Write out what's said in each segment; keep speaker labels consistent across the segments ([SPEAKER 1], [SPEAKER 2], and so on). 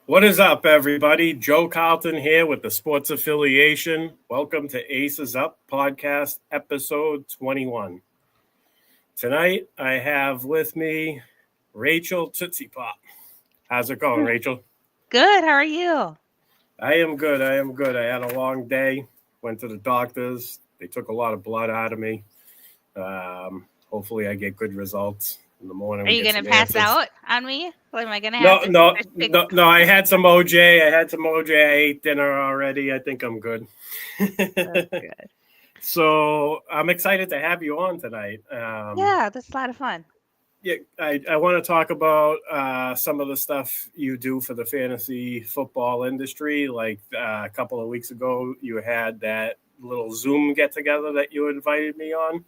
[SPEAKER 1] What is up, everybody? Joe Carlton here with the Sports Affiliation. Welcome to Aces Up Podcast, episode 21. Tonight, I have with me Rachel Tootsiepop. How's it going, Rachel?
[SPEAKER 2] Good. How are you?
[SPEAKER 1] I am good. I had a long day. Went to the doctors. They took a lot of blood out of me. Hopefully, I get good results. In the morning,
[SPEAKER 2] Are
[SPEAKER 1] we
[SPEAKER 2] you
[SPEAKER 1] get
[SPEAKER 2] gonna
[SPEAKER 1] some
[SPEAKER 2] pass
[SPEAKER 1] answers.
[SPEAKER 2] out on me? Or am I gonna have
[SPEAKER 1] No,
[SPEAKER 2] to
[SPEAKER 1] no,
[SPEAKER 2] take?
[SPEAKER 1] no. I had some OJ. I ate dinner already. I think I'm good.
[SPEAKER 2] That's good.
[SPEAKER 1] So I'm excited to have you on tonight.
[SPEAKER 2] Yeah, that's a lot of fun.
[SPEAKER 1] Yeah, I want to talk about some of the stuff you do for the fantasy football industry. Like a couple of weeks ago, you had that little Zoom get together that you invited me on.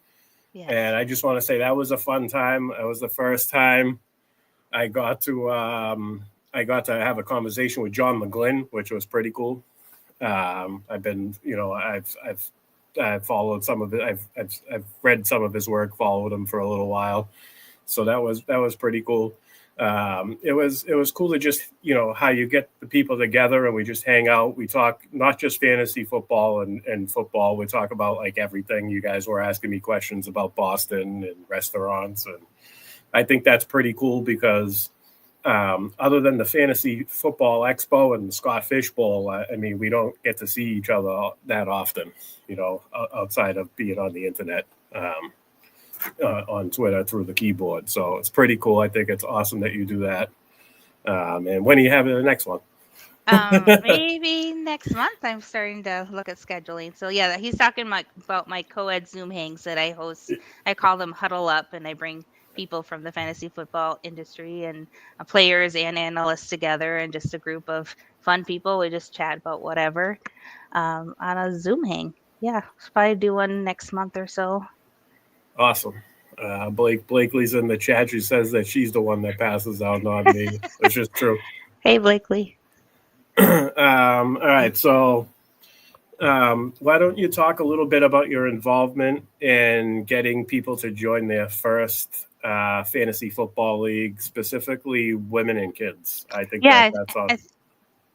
[SPEAKER 1] And
[SPEAKER 2] Yes.
[SPEAKER 1] I just want to say that was a fun time. It was the first time I got to have a conversation with John McGlynn, which was pretty cool. I've been, I've followed some of it. I've read some of his work, followed him for a little while, so that was pretty cool. It was cool to just how you get the people together and we just hang out. We talk not just fantasy football and football. We talk about like everything. You guys were asking me questions about Boston and restaurants, and I think that's pretty cool because other than the Fantasy Football Expo and the Scott Fish Bowl, I mean, we don't get to see each other that often, outside of being on the internet, on Twitter through the keyboard. So it's pretty cool. I think it's awesome that you do that. And when are you having the next one?
[SPEAKER 2] Maybe next month. I'm starting to look at scheduling. So yeah, he's talking about my co-ed Zoom hangs that I host. I call them Huddle Up, and I bring people from the fantasy football industry and players and analysts together, and just a group of fun people. We just chat about whatever on a Zoom hang. Yeah, probably do one next month or so.
[SPEAKER 1] Awesome. Blakely's in the chat. She says that she's the one that passes out, not me, which is true.
[SPEAKER 2] Hey, Blakely.
[SPEAKER 1] All right. So why don't you talk a little bit about your involvement in getting people to join their first fantasy football league, specifically women and kids? I think
[SPEAKER 2] Yeah,
[SPEAKER 1] that's awesome.
[SPEAKER 2] I,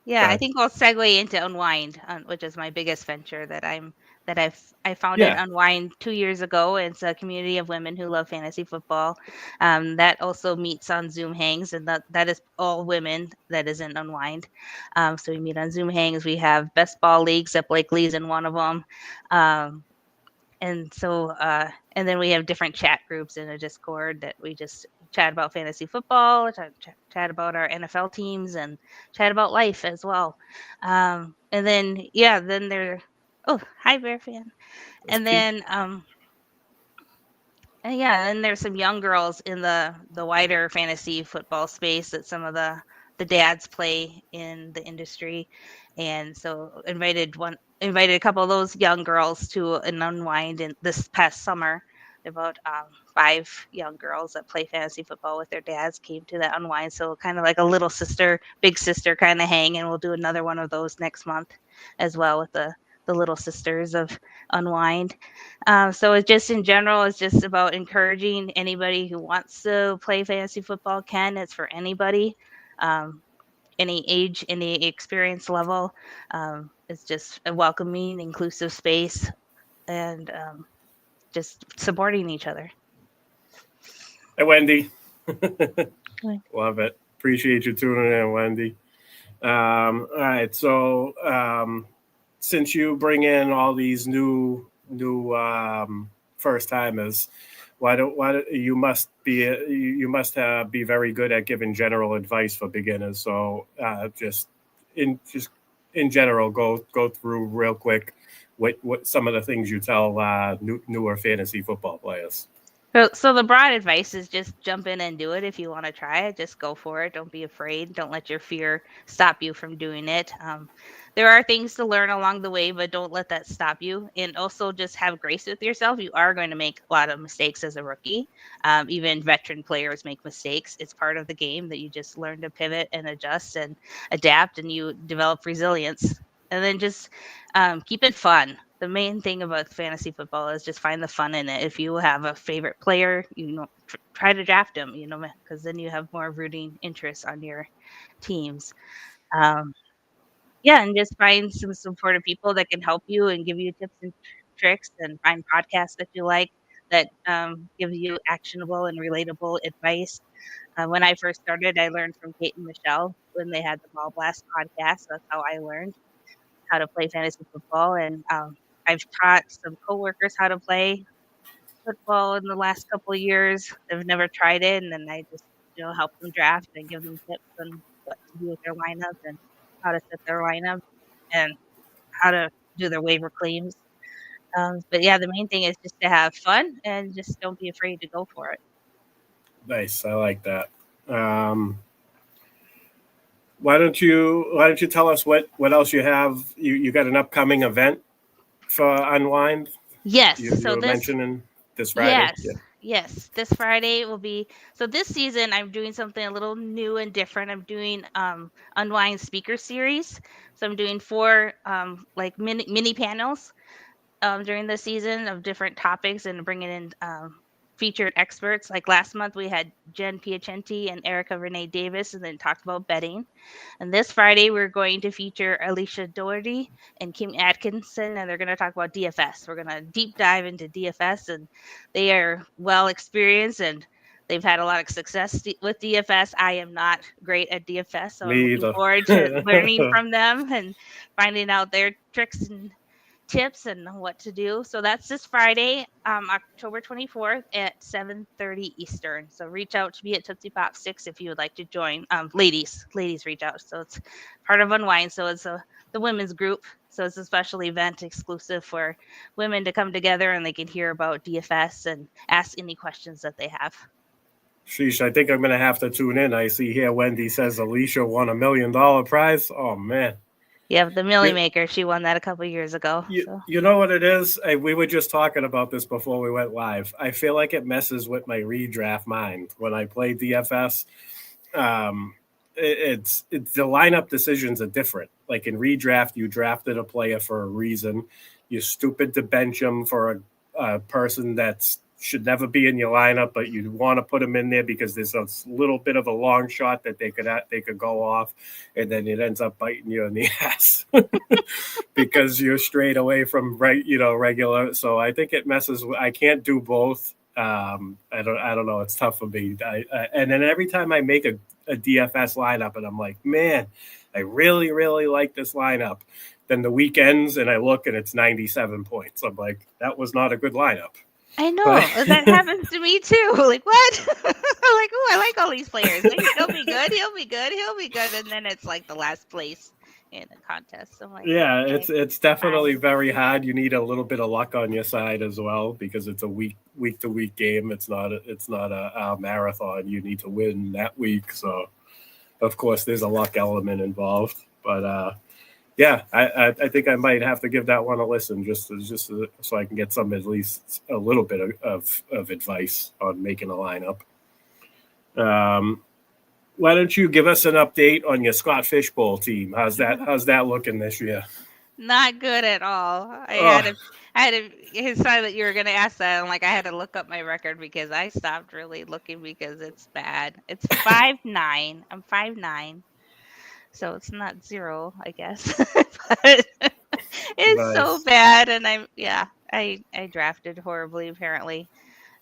[SPEAKER 2] yeah. I
[SPEAKER 1] God.
[SPEAKER 2] think we'll segue into Unwind, which is my biggest venture I founded
[SPEAKER 1] Yeah.
[SPEAKER 2] Unwind 2 years ago. It's a community of women who love fantasy football. That also meets on Zoom hangs, and that is all women. That is in Unwind. So we meet on Zoom hangs. We have best ball leagues that Blake Lee's in one of them. Um, and then we have different chat groups in a Discord that we just chat about fantasy football, chat about our NFL teams, and chat about life as well. And then yeah, then there. Oh, hi, Bear fan.
[SPEAKER 1] Let's
[SPEAKER 2] And
[SPEAKER 1] keep.
[SPEAKER 2] then and yeah, and there's some young girls in the wider fantasy football space that some of the dads play in the industry, and so invited a couple of those young girls to an unwind in this past summer. About 5 young girls that play fantasy football with their dads came to that unwind, so kind of like a little sister, big sister kind of hang, and we'll do another one of those next month as well with the little sisters of unwind. So it's just in general, it's just about encouraging anybody who wants to play fantasy football can. It's for anybody, um, any age, any experience level. It's just a welcoming, inclusive space, and just supporting each other.
[SPEAKER 1] Hey, Wendy.
[SPEAKER 2] Right.
[SPEAKER 1] Love it. Appreciate you tuning in, Wendy. All right. So since you bring in all these new first timers, you must be very good at giving general advice for beginners. So just in general, go through real quick what some of the things you tell newer fantasy football players.
[SPEAKER 2] So the broad advice is just jump in and do it. If you want to try it, just go for it. Don't be afraid. Don't let your fear stop you from doing it. There are things to learn along the way, but don't let that stop you. And also just have grace with yourself. You are going to make a lot of mistakes as a rookie. Even veteran players make mistakes. It's part of the game that you just learn to pivot and adjust and adapt, and you develop resilience. And then just keep it fun. The main thing about fantasy football is just find the fun in it. If you have a favorite player, try to draft him, because then you have more rooting interest on your teams. Yeah, and just find some supportive people that can help you and give you tips and tricks, and find podcasts that you like that give you actionable and relatable advice. When I first started, I learned from Kate and Michelle when they had the Ball Blast podcast. That's how I learned how to play fantasy football. And I've taught some coworkers how to play football in the last couple of years. They've never tried it, and then I just help them draft and give them tips on what to do with their lineup and how to set their lineup and how to do their waiver claims. But yeah, the main thing is just to have fun and just don't be afraid to go for it.
[SPEAKER 1] Nice. I like that. Why don't you tell us what else you have? You got an upcoming event for Unwind?
[SPEAKER 2] Yes.
[SPEAKER 1] You were mentioning this Friday.
[SPEAKER 2] Yes. This Friday will be. So this season, I'm doing something a little new and different. I'm doing Unwind speaker series. So I'm doing 4 like mini panels during the season of different topics, and bringing in featured experts. Like last month, we had Jen Piacenti and Erica Renee Davis, and then talked about betting. And this Friday, we're going to feature Alicia Doherty and Kim Atkinson, and they're going to talk about DFS. We're going to deep dive into DFS, and they are well experienced, and they've had a lot of success with DFS. I am not great at DFS, so I'm looking forward to learning from them and finding out their tricks and tips and what to do. So that's this Friday, October 24th at 7:30 Eastern. So reach out to me at Tootsiepop 6 if you would like to join. Ladies reach out. So it's part of Unwind. So it's the women's group. So it's a special event exclusive for women to come together, and they can hear about DFS and ask any questions that they have.
[SPEAKER 1] Sheesh, I think I'm going to have to tune in. I see here Wendy says Alicia won $1 million prize. Oh, man.
[SPEAKER 2] Yeah, the Millie Maker. She won that a couple years ago.
[SPEAKER 1] You know what it is? We were just talking about this before we went live. I feel like it messes with my redraft mind when I play DFS. It's the lineup decisions are different. Like in redraft, you drafted a player for a reason. You're stupid to bench him for a person that's should never be in your lineup, but you want to put them in there because there's a little bit of a long shot that they could go off, and then it ends up biting you in the ass because you're straight away from regular. So I think it messes. I can't do both. I don't know. It's tough for me. And then every time I make a DFS lineup, and I'm like, man, I really, really like this lineup. Then the weekends, and I look, and it's 97 points. I'm like, that was not a good lineup.
[SPEAKER 2] I know. That happens to me too. Like, what? I'm like, oh, I like all these players. He'll be good. He'll be good. He'll be good. And then it's like the last place in the contest. So I'm like,
[SPEAKER 1] yeah, okay, it's definitely very hard. You need a little bit of luck on your side as well, because it's a week to week game. It's not a marathon. You need to win that week. So, of course, there's a luck element involved. But yeah, I think I might have to give that one a listen just so I can get at least a little bit of advice on making a lineup. Why don't you give us an update on your Scott Fishbowl team? How's that looking this year?
[SPEAKER 2] Not good at all. I had to decide that you were going to ask that. I'm like, I had to look up my record because I stopped really looking because it's bad. It's 5'9". I'm 5'9". So it's not 0, I guess. But it's nice. So bad, and I drafted horribly apparently,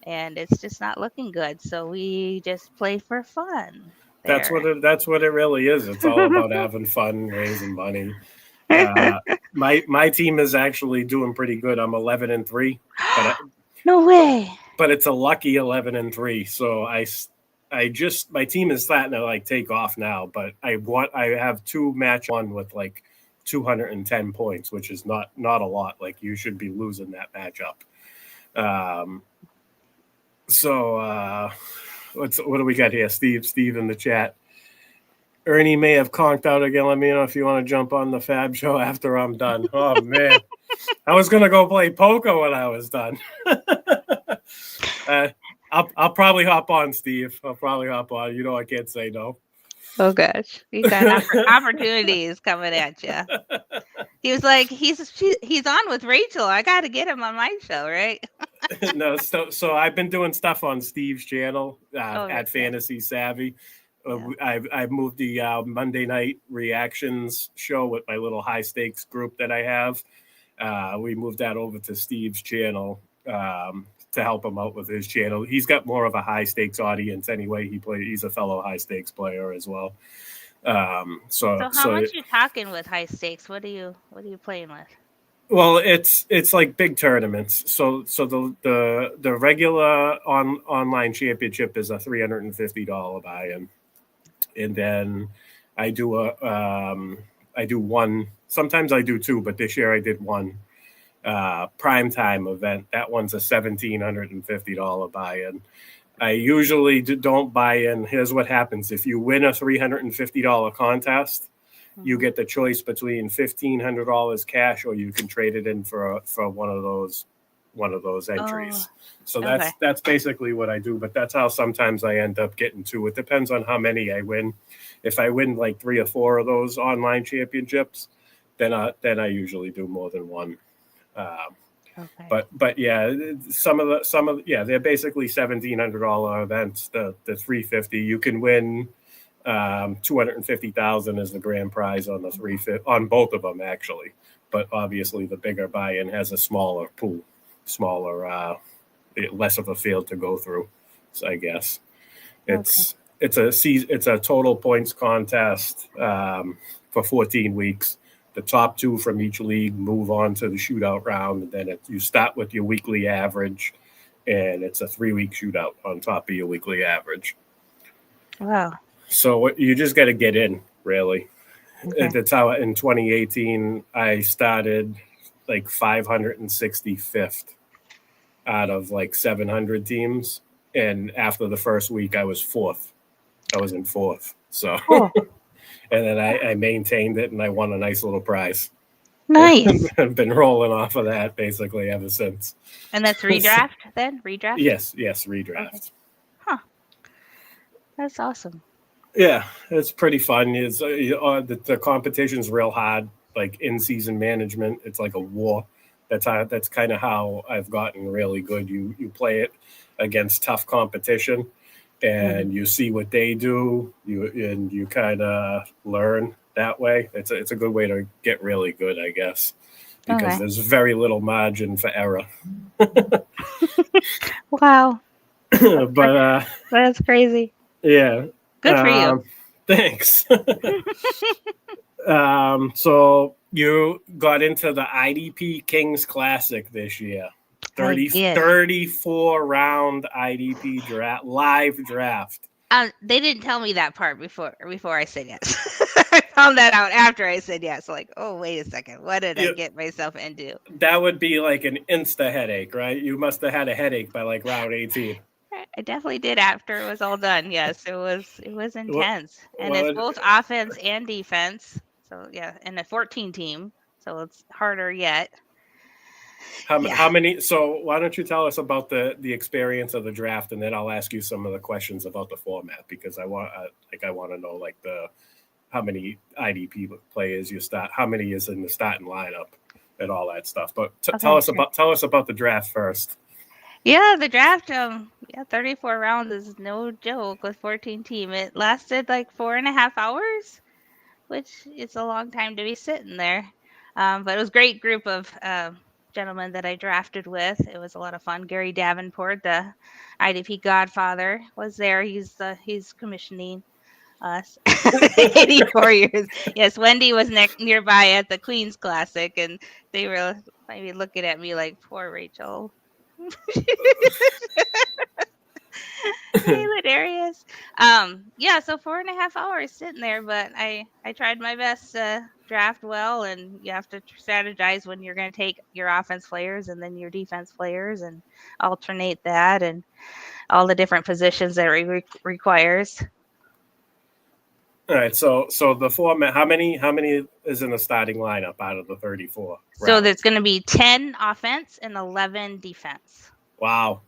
[SPEAKER 2] and it's just not looking good. So we just play for fun.
[SPEAKER 1] There. That's what it really is. It's all about having fun, raising money. My team is actually doing pretty good. I'm 11-3.
[SPEAKER 2] No way.
[SPEAKER 1] But it's a lucky 11-3. So my team is starting to take off now, but I have 2 match on with 210 points, which is not a lot. You should be losing that matchup. What do we got here? Steve in the chat. Ernie may have conked out again. Let me know if you want to jump on the Fab show after I'm done. Oh man, I was gonna go play poker when I was done. I'll probably hop on, Steve. I'll probably hop on. I can't say no.
[SPEAKER 2] Oh gosh, you got opportunities coming at you. He was like, he's on with Rachel. I got to get him on my show, right?
[SPEAKER 1] No, so I've been doing stuff on Steve's channel at Fantasy Savvy.
[SPEAKER 2] Yeah.
[SPEAKER 1] I've moved the Monday night reactions show with my little high stakes group that I have. We moved that over to Steve's channel to help him out with his channel. He's got more of a high stakes audience anyway. He's a fellow high stakes player as well.
[SPEAKER 2] So how much you talking with high stakes? What are you playing with?
[SPEAKER 1] Well, it's like big tournaments. So the regular online championship is a $350 buy-in, and then I do one. Sometimes I do two, but this year I did one primetime event. That one's a $1,750 buy-in. I usually don't buy in. Here's what happens: if you win a $350 contest, you get the choice between $1,500 cash, or you can trade it in for one of those entries. So that's basically what I do. But that's how sometimes I end up getting two. It depends on how many I win. If I win like 3 or 4 of those online championships, then I usually do more than one. But yeah, some of they're basically $1,700 events. The $350 you can win. $250,000 is the grand prize on the 350 on both of them actually, but obviously the bigger buy-in has a smaller pool, less of a field to go through. So I guess it's a total points contest for 14 weeks. The top 2 from each league move on to the shootout round, and then you start with your weekly average, and it's a 3-week shootout on top of your weekly average.
[SPEAKER 2] Wow.
[SPEAKER 1] So you just got to get in, really. Okay. That's how in 2018 I started like 565th out of like 700 teams, and after the first week I was 4th. I was in 4th. So, and then I maintained it, and I won a nice little prize.
[SPEAKER 2] Nice.
[SPEAKER 1] I've been rolling off of that basically ever since.
[SPEAKER 2] And that's redraft then? Redraft?
[SPEAKER 1] Yes, redraft.
[SPEAKER 2] Okay. Huh. That's awesome.
[SPEAKER 1] Yeah, it's pretty fun. The competition's real hard, like in-season management. It's like a war. That's kind of how I've gotten really good. You play it against tough competition, and you see what they do. You kind of learn that way. It's a good way to get really good, I guess, because there's very little margin for error.
[SPEAKER 2] Wow.
[SPEAKER 1] But
[SPEAKER 2] that's crazy.
[SPEAKER 1] Yeah.
[SPEAKER 2] Good for you.
[SPEAKER 1] Thanks. So you got into the IDP Kings Classic this year. 34 round IDP draft, live draft.
[SPEAKER 2] They didn't tell me that part before I said yes. I found that out after I said yes. Like, oh, wait a second. What did I get myself into?
[SPEAKER 1] That would be like an insta headache, right? You must have had a headache by like round 18.
[SPEAKER 2] I definitely did after it was all done. Yes, it was intense. And it's both offense and defense. So yeah, and a 14 team. So it's harder yet.
[SPEAKER 1] How many? So why don't you tell us about the experience of the draft, and then I'll ask you some of the questions about the format, because I want to know like how many IDP players you start, how many is in the starting lineup, and all that stuff. But tell us about the draft first.
[SPEAKER 2] Yeah, the draft, 34 rounds is no joke with 14 team. It lasted like 4.5 hours, which is a long time to be sitting there. But it was a great group of gentlemen that I drafted with. It was a lot of fun. Gary Davenport, the IDP godfather, was there. He's commissioning us. 84 years. Yes, Wendy was nearby at the Queen's Classic, and they were maybe looking at me like, poor Rachel. Hilarious. So 4.5 hours sitting there, but I tried my best to draft well, and you have to strategize when you're going to take your offense players and then your defense players and alternate that and all the different positions that it requires.
[SPEAKER 1] All right, so the format, how many is in the starting lineup out of the 34?
[SPEAKER 2] So there's going to be 10 offense and 11 defense.
[SPEAKER 1] Wow.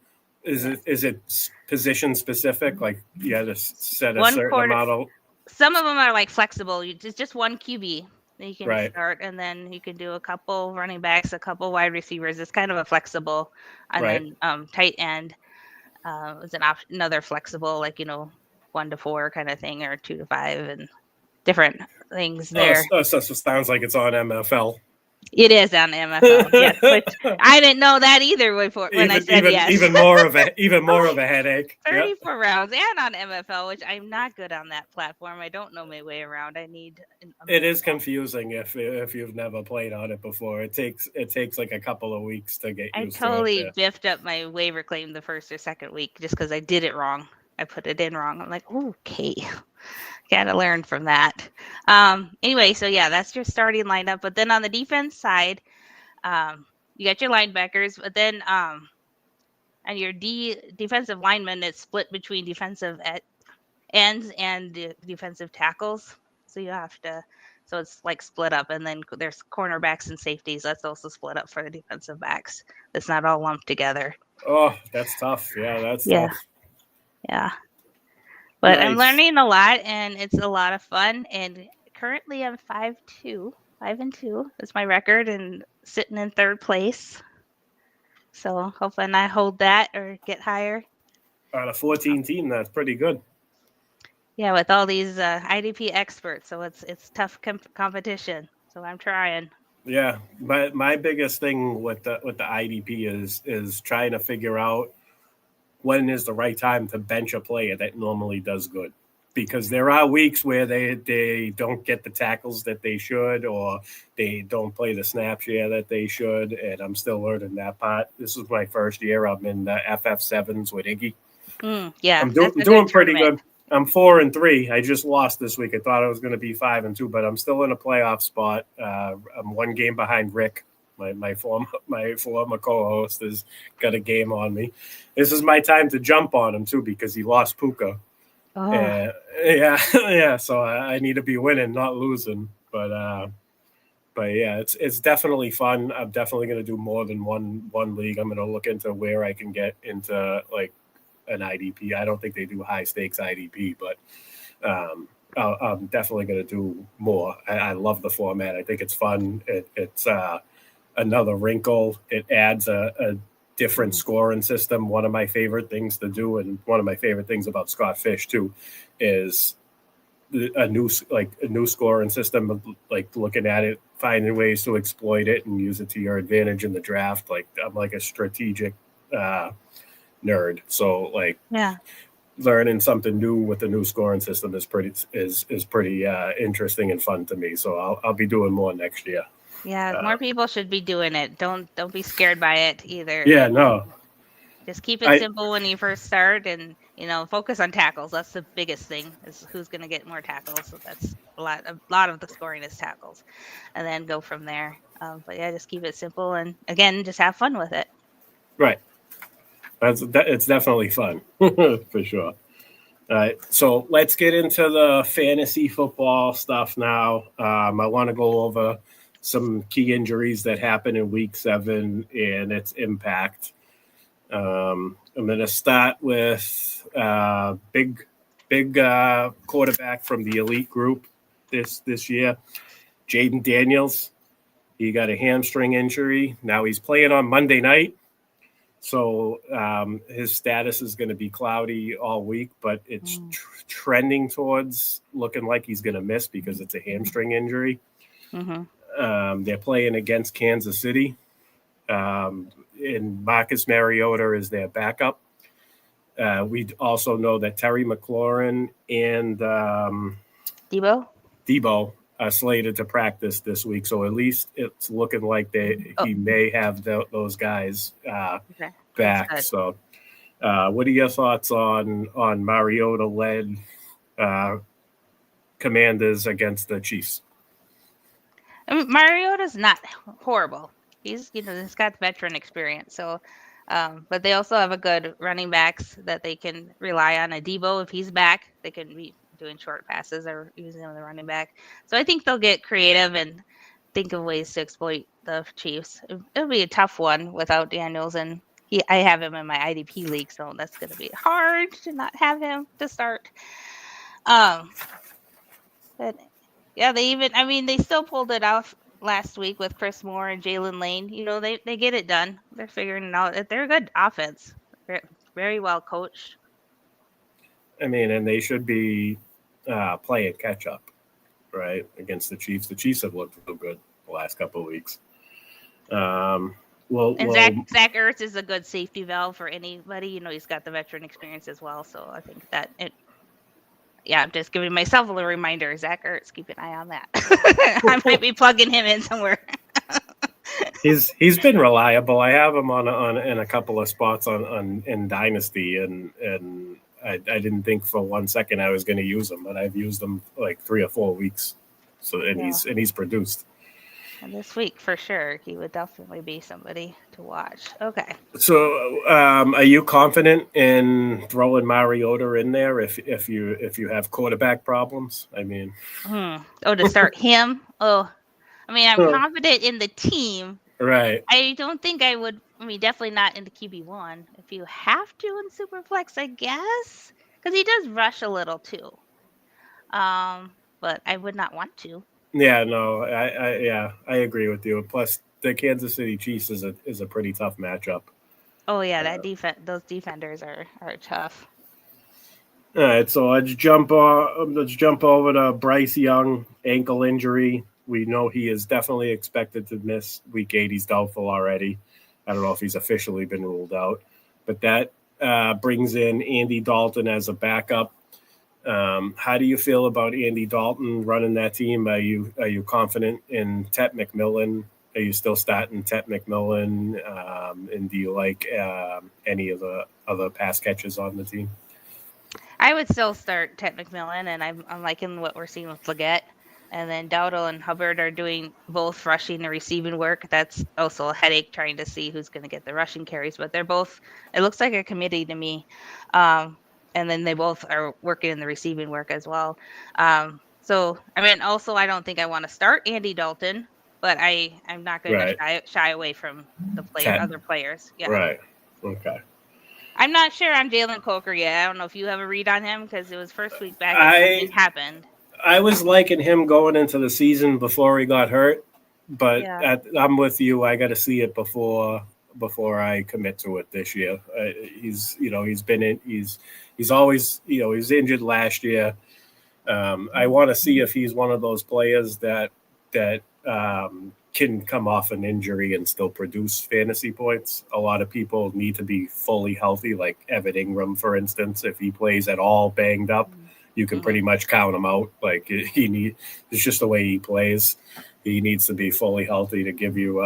[SPEAKER 1] Is it position specific? Like you had to set a certain amount of.
[SPEAKER 2] Some of them are like flexible. Just one QB that you can start, and then you can do a couple running backs, a couple wide receivers. It's kind of a flexible, and then tight end is another flexible, like 1 to 4 kind of thing, or 2 to 5, and different things there.
[SPEAKER 1] So sounds like it's on MFL.
[SPEAKER 2] It is on MFL, yes. Which I didn't know that either before when I said yes.
[SPEAKER 1] Even more of a headache.
[SPEAKER 2] 34 rounds and on MFL, which I'm not good on that platform. I don't know my way around. I need.
[SPEAKER 1] It is confusing if you've never played on it before. It takes like a couple of weeks to get used to it.
[SPEAKER 2] I totally biffed up my waiver claim the first or second week just because I did it wrong. I put it in wrong. I'm like, okay. Gotta learn from that. Anyway, so yeah, that's your starting lineup. But then on the defense side, you got your linebackers, but then and your defensive linemen, it's split between defensive ends and defensive tackles. So you have to, so it's like split up, and then there's cornerbacks and safeties. That's also split up for the defensive backs. It's not all lumped together.
[SPEAKER 1] Oh, that's tough. Yeah, that's tough.
[SPEAKER 2] Yeah. But
[SPEAKER 1] nice.
[SPEAKER 2] I'm learning a lot, and it's a lot of fun. And currently, I'm 5-2. 5-2 is my record, and sitting in third place. So hoping I hold that or get higher.
[SPEAKER 1] On a 14 team, that's pretty good.
[SPEAKER 2] Yeah, with all these IDP experts, so it's tough competition. So I'm trying.
[SPEAKER 1] Yeah, but my biggest thing with the IDP is trying to figure out when is the right time to bench a player that normally does good, because there are weeks where they don't get the tackles that they should, or they don't play the snap share that they should, and I'm still learning that part. This is my first year. I'm in the FF7s with Iggy.
[SPEAKER 2] Yeah,
[SPEAKER 1] I'm doing pretty good. I'm 4-3. I just lost this week. I thought I was going to be 5-2, but I'm still in a playoff spot. I'm 1 game behind Rick. My former co-host has got a game on me. This is my time to jump on him too, because he lost Puka.
[SPEAKER 2] Oh.
[SPEAKER 1] Yeah. So I need to be winning, not losing. But yeah, it's definitely fun. I'm definitely going to do more than one league. I'm going to look into where I can get into like an IDP. I don't think they do high stakes IDP, but I'm definitely going to do more. I love the format. I think it's fun. It's another wrinkle. It adds a different scoring system. One of my favorite things to do, and one of my favorite things about Scott Fish too, is a new scoring system. Like looking at it, finding ways to exploit it and use it to your advantage in the draft. Like I'm like a strategic nerd, so like learning something new with the new scoring system is pretty interesting and fun to me. So I'll be doing more next year.
[SPEAKER 2] Yeah, more people should be doing it. Don't be scared by it either.
[SPEAKER 1] Yeah, no.
[SPEAKER 2] Just keep it simple when you first start, and focus on tackles. That's the biggest thing, is who's going to get more tackles. So that's a lot of the scoring is tackles, and then go from there. But yeah, just keep it simple, and again, just have fun with it.
[SPEAKER 1] Right. It's definitely fun for sure. All right, so let's get into the fantasy football stuff now. I want to go over some key injuries that happened in Week 7 and its impact. I'm going to start with big quarterback from the elite group this year, Jaden Daniels. He got a hamstring injury. Now he's playing on Monday night. So his status is going to be cloudy all week, but it's trending towards looking like he's going to miss because it's a hamstring injury. Mm-hmm. They're playing against Kansas City, and Marcus Mariota is their backup. We also know that Terry McLaurin and Debo are slated to practice this week, so at least it's looking like he may have those guys back. So, what are your thoughts on Mariota-led Commanders against the Chiefs?
[SPEAKER 2] I mean, Mariota's not horrible. He's got veteran experience, so. But they also have a good running backs that they can rely on. Debo, if he's back, they can be doing short passes or using him as a running back. So I think they'll get creative and think of ways to exploit the Chiefs. It'll be a tough one without Daniels, and I have him in my IDP league, so that's going to be hard to not have him to start. But yeah, they still pulled it off last week with Chris Moore and Jalen Lane. They get it done. They're figuring it out. They're a good offense. Very well coached.
[SPEAKER 1] I mean, and they should be playing catch up, right, against the Chiefs. The Chiefs have looked real good the last couple of weeks.
[SPEAKER 2] And Zach Ertz is a good safety valve for anybody. You know, he's got the veteran experience as well. So I think that I'm just giving myself a little reminder. Zach Ertz, keep an eye on that. I might be plugging him in somewhere.
[SPEAKER 1] he's been reliable. I have him on in a couple of spots in Dynasty, and I didn't think for 1 second I was going to use him, but I've used him like 3 or 4 weeks. So he's produced.
[SPEAKER 2] And this week for sure, he would definitely be somebody to watch. Okay.
[SPEAKER 1] So, are you confident in throwing Mariota in there if you have quarterback problems? I mean,
[SPEAKER 2] to start him. Oh, I mean, I'm confident in the team.
[SPEAKER 1] Right.
[SPEAKER 2] I don't think I would. I mean, definitely not in the QB1. If you have to in Superflex, I guess, because he does rush a little too. But I would not want to.
[SPEAKER 1] Yeah, no, I agree with you. Plus, the Kansas City Chiefs is a pretty tough matchup.
[SPEAKER 2] Oh yeah, those defenders are tough.
[SPEAKER 1] All right, so let's jump over to Bryce Young, ankle injury. We know he is definitely expected to miss week 8. He's doubtful already. I don't know if he's officially been ruled out, but that brings in Andy Dalton as a backup. How do you feel about Andy Dalton running that team? Are you confident in Tet McMillan? Are you still starting Tet McMillan? And do you like any of the other pass catches on the team?
[SPEAKER 2] I would still start Tet McMillan, and I'm liking what we're seeing with Leggett. And then Dowdle and Hubbard are doing both rushing and receiving work. That's also a headache trying to see who's going to get the rushing carries. But they're both, it looks like a committee to me. And then they both are working in the receiving work as well. So, I mean, also, I don't think I want to start Andy Dalton, but I'm not going to shy away from the other players. Yeah.
[SPEAKER 1] Right. Okay.
[SPEAKER 2] I'm not sure on Jalen Coker yet. I don't know if you have a read on him because it was first week back and something happened.
[SPEAKER 1] I was liking him going into the season before he got hurt, but I'm with you. I got to see it before I commit to it this year. He's always, he was injured last year. I want to see if he's one of those players that can come off an injury and still produce fantasy points. A lot of people need to be fully healthy, like Evan Ingram, for instance. If he plays at all banged up, you can pretty much count him out. Like it's just the way he plays. He needs to be fully healthy to give you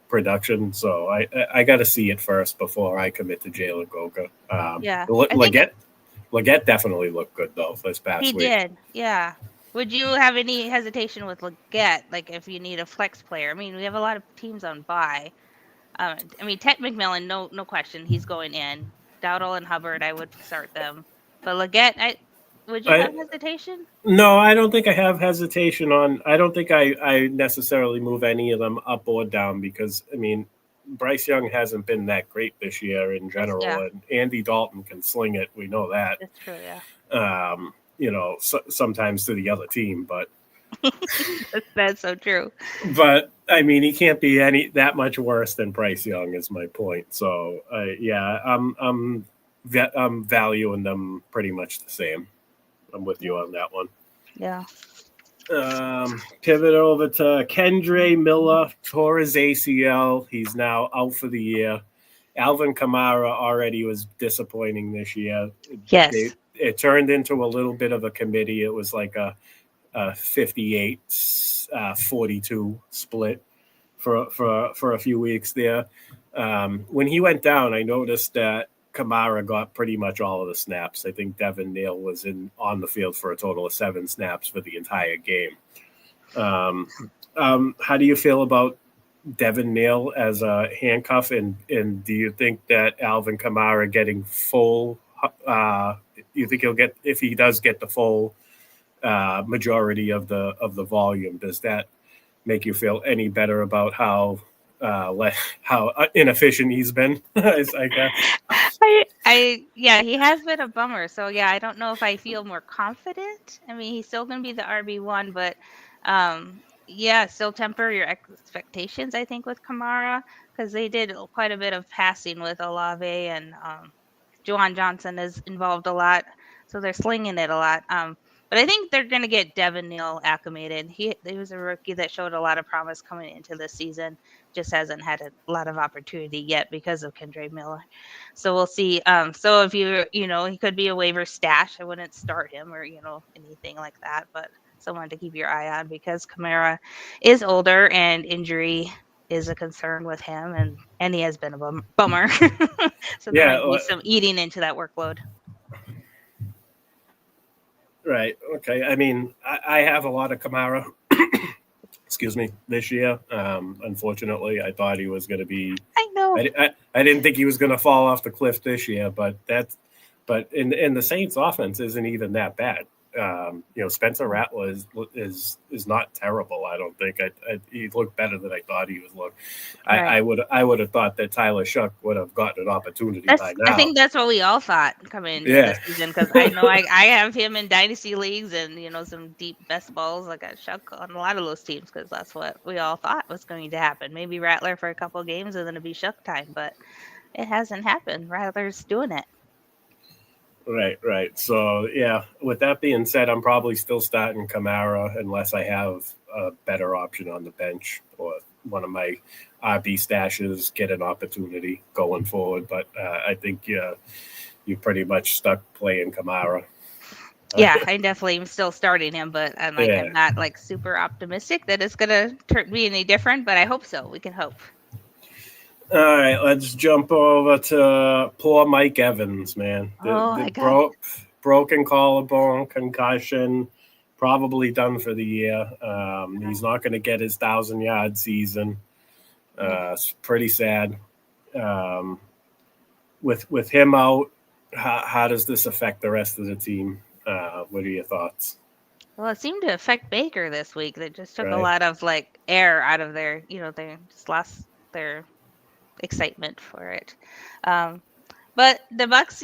[SPEAKER 1] production. So I got to see it first before I commit to Jalen Coker. Leggett definitely looked good though this past week.
[SPEAKER 2] He did, yeah. Would you have any hesitation with Leggett, like if you need a flex player? I mean, we have a lot of teams on bye. I mean, Tet McMillan, no question, he's going in. Dowdle and Hubbard, I would start them. But Leggett, would you have hesitation?
[SPEAKER 1] No, I don't think I have hesitation on. I don't think I necessarily move any of them up or down because, I mean, Bryce Young hasn't been that great this year in general, and Andy Dalton can sling it. We know that.
[SPEAKER 2] That's true, yeah.
[SPEAKER 1] Sometimes to the other team, but
[SPEAKER 2] that's so true.
[SPEAKER 1] But I mean, he can't be that much worse than Bryce Young, is my point. So, I'm valuing them pretty much the same. I'm with you on that one.
[SPEAKER 2] Yeah.
[SPEAKER 1] Pivot over to Kendre Miller, tore his ACL. He's now out for the year. Alvin Kamara already was disappointing this year.
[SPEAKER 2] Yes.
[SPEAKER 1] It turned into a little bit of a committee. It was like a 58-42 split for a few weeks there. When he went down, I noticed that Kamara got pretty much all of the snaps. I think Devin Neal was on the field for a total of 7 snaps for the entire game. How do you feel about Devin Neal as a handcuff, and do you think that Alvin Kamara getting full? You think he'll get, if he does get the full majority of the volume? Does that make you feel any better about how inefficient he's been? I guess.
[SPEAKER 2] He has been a bummer. So I don't know if I feel more confident. I mean, he's still going to be the RB1, but still temper your expectations, I think, with Kamara, because they did quite a bit of passing with Olave, and Juwan Johnson is involved a lot. so they're slinging it a lot. But I think they're going to get Devin Neal acclimated. He was a rookie that showed a lot of promise coming into this season, just hasn't had a lot of opportunity yet because of Kendre Miller. So we'll see. So if he could be a waiver stash. I wouldn't start him or anything like that, but someone to keep your eye on because Kamara is older and injury is a concern with him, and he has been a bummer. So there might be some eating into that workload.
[SPEAKER 1] Right. Okay. I mean, I have a lot of Kamara. Excuse me. This year, unfortunately, I thought he was going to be.
[SPEAKER 2] I know.
[SPEAKER 1] I didn't think he was going to fall off the cliff this year, but in the Saints' offense isn't even that bad. Spencer Rattler is not terrible. I don't think he looked better than I thought he was look. Right. I would have thought that Tyler Shuck would have gotten an opportunity by now.
[SPEAKER 2] I think that's what we all thought coming into this season because I know I have him in dynasty leagues and some deep best balls. I got Shuck on a lot of those teams because that's what we all thought was going to happen. Maybe Rattler for a couple of games and then it'd be Shuck time, but it hasn't happened. Rattler's doing it.
[SPEAKER 1] Right. So, with that being said, I'm probably still starting Kamara unless I have a better option on the bench or one of my RB stashes get an opportunity going forward. But I think you pretty much stuck playing Kamara.
[SPEAKER 2] Yeah, I definitely am still starting him, but I'm not super optimistic that it's going to be any different, but I hope so. We can hope.
[SPEAKER 1] All right, let's jump over to poor Mike Evans, man. Broken collarbone, concussion, probably done for the year. He's not going to get his 1,000-yard season. It's pretty sad. With him out, how does this affect the rest of the team? What are your thoughts?
[SPEAKER 2] Well, it seemed to affect Baker this week. They just took a lot of air out of their, they just lost their excitement for it. But the Bucs,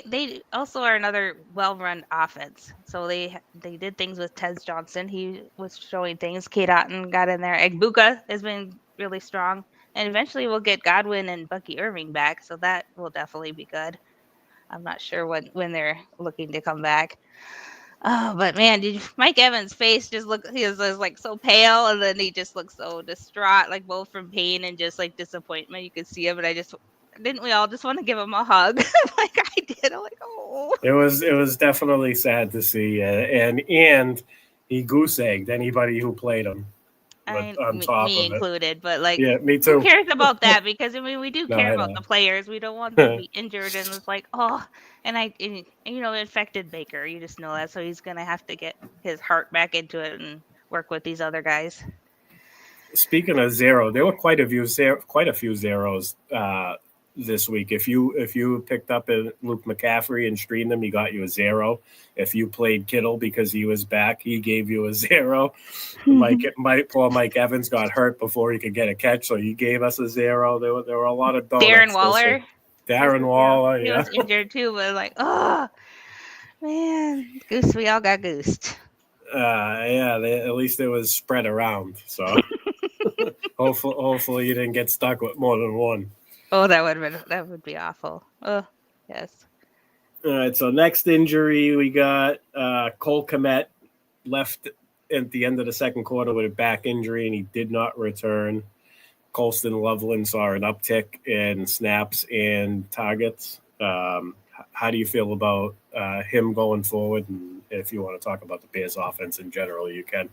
[SPEAKER 2] they also are another well-run offense. So they did things with Tez Johnson. He was showing things. Kate Otten got in there. Egbuka has been really strong. And eventually we'll get Godwin and Bucky Irving back. So that will definitely be good. I'm not sure when they're looking to come back. Oh, but man, Mike Evans' face just he was so pale, and then he just looked so distraught, both from pain and just disappointment. You could see him, and didn't we all just want to give him a hug? I did. I'm oh.
[SPEAKER 1] It was definitely sad to see, and he goose egged anybody who played him.
[SPEAKER 2] Me included, but
[SPEAKER 1] me too.
[SPEAKER 2] Who cares about that? Because we do care about the players. We don't want them to be injured, and it's and it infected Baker. You just know that, so he's gonna have to get his heart back into it and work with these other guys.
[SPEAKER 1] Speaking of zero, there were quite a few zeros this week. If you picked up Luke McCaffrey and streamed him, he got you a 0. If you played Kittle because he was back, he gave you a 0. Poor Mike Evans got hurt before he could get a catch, so he gave us a 0. There were a lot of donuts. Darren Waller,
[SPEAKER 2] he was injured too, but oh man, goose, we all got goosed.
[SPEAKER 1] At least it was spread around. So hopefully you didn't get stuck with more than one.
[SPEAKER 2] Oh, that would be awful. Oh, yes.
[SPEAKER 1] All right, so next injury we got Cole Kmet left at the end of the second quarter with a back injury, and he did not return. Colston Loveland saw an uptick in snaps and targets. How do you feel about him going forward? And if you want to talk about the Bears offense in general, you can.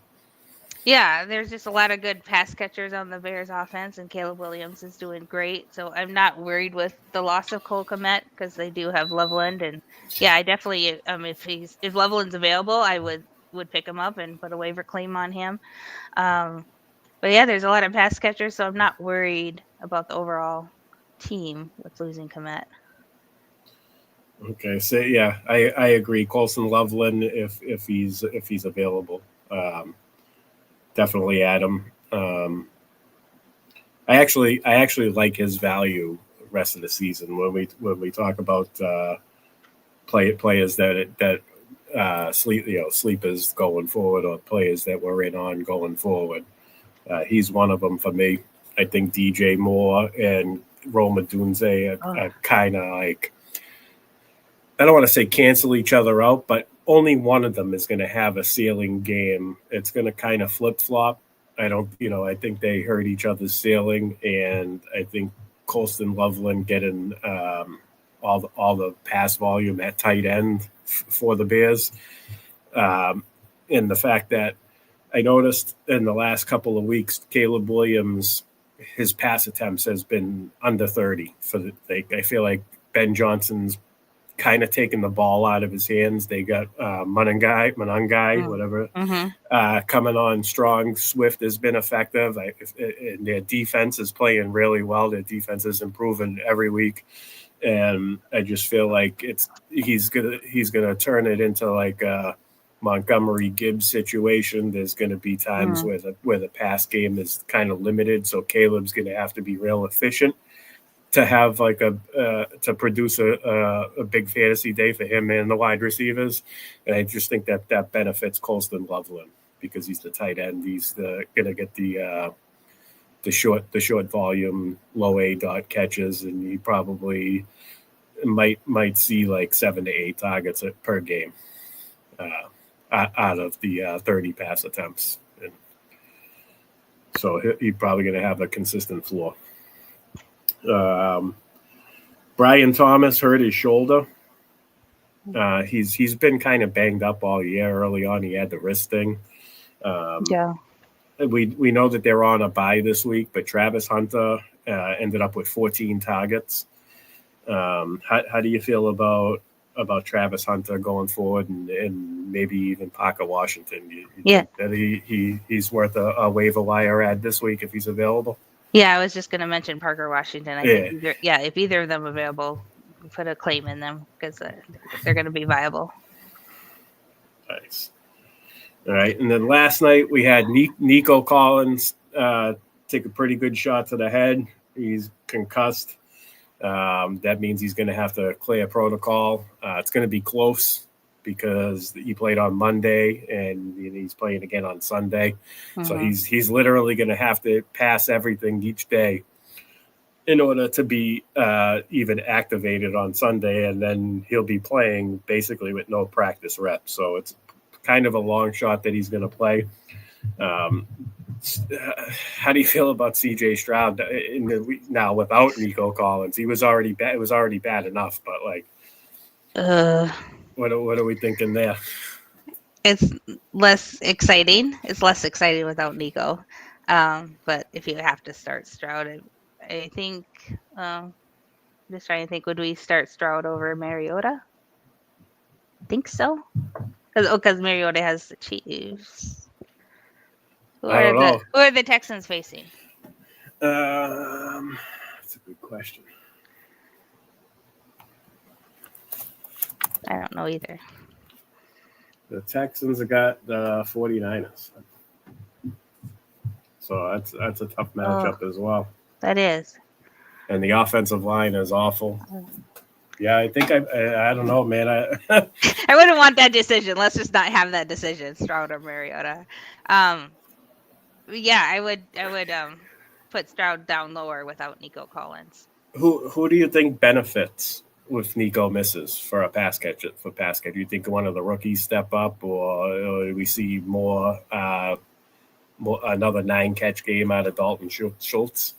[SPEAKER 2] Yeah, there's just a lot of good pass catchers on the Bears offense, and Caleb Williams is doing great. So I'm not worried with the loss of Cole Kmet because they do have Loveland. And yeah, I definitely, if Loveland's available, I would pick him up and put a waiver claim on him. But yeah, there's a lot of pass catchers, so I'm not worried about the overall team with losing Kmet.
[SPEAKER 1] Okay, so yeah, I agree. Colston Loveland, if he's available. Definitely add him. I actually like his value rest of the season when we talk about players that sleepers going forward or players that we're in on going forward. He's one of them for me. I think DJ Moore and Roma Dunze are kind of I don't want to say cancel each other out, but only one of them is going to have a ceiling game. It's going to kind of flip flop. I think they hurt each other's ceiling, and I think Colston Loveland getting all the pass volume at tight end for the Bears. And the fact that I noticed in the last couple of weeks, Caleb Williams, his pass attempts has been under 30 I feel like Ben Johnson's kind of taking the ball out of his hands. They got Manungai, whatever, coming on strong. Swift has been effective. And their defense is playing really well. Their defense is improving every week, and I just feel like he's gonna turn it into like a Montgomery Gibbs situation. There's going to be times where the pass game is kind of limited, so Caleb's going to have to be real efficient to have like to produce a big fantasy day for him and the wide receivers. And I just think that benefits Colston Loveland because he's the tight end. He's going to get the short volume, low A dot catches, and he probably might see like 7 to 8 targets per game out of the 30 pass attempts. And so he's probably going to have a consistent floor. Brian Thomas hurt his shoulder. He's been kind of banged up all year. Early on, he had the wrist thing. We know that they're on a bye this week, but Travis Hunter ended up with 14 targets. How do you feel about Travis Hunter going forward, and maybe even Parker Washington? You think that he's worth a waiver wire ad this week if he's available?
[SPEAKER 2] Yeah, I was just going to mention Parker Washington. I think if either of them available, put a claim in them because they're going to be viable.
[SPEAKER 1] Nice. All right, and then last night we had Nico Collins take a pretty good shot to the head. He's concussed. That means he's going to have to clear protocol. It's going to be close because he played on Monday and he's playing again on Sunday. So he's literally going to have to pass everything each day in order to be even activated on Sunday. And then he'll be playing basically with no practice reps. So it's kind of a long shot that he's going to play. How do you feel about CJ Stroud now without Nico Collins? He was already bad. It was already bad enough, but like, what are we thinking there?
[SPEAKER 2] It's less exciting. It's less exciting without Nico. But if you have to start Stroud, I think just trying to think, would we start Stroud over Mariota? I think so. Because Mariota has the Chiefs. Who are the Texans facing?
[SPEAKER 1] That's a good question.
[SPEAKER 2] I don't know either.
[SPEAKER 1] The Texans have got the 49ers. So that's a tough matchup as well.
[SPEAKER 2] That is.
[SPEAKER 1] And the offensive line is awful. Yeah, I think I don't know, man.
[SPEAKER 2] I wouldn't want that decision. Let's just not have that decision, Stroud or Mariota. Yeah, I would put Stroud down lower without Nico Collins.
[SPEAKER 1] Who do you think benefits if Nico misses for a pass catch? Do you think one of the rookies step up, or do we see more another 9-catch game out of Dalton Schultz?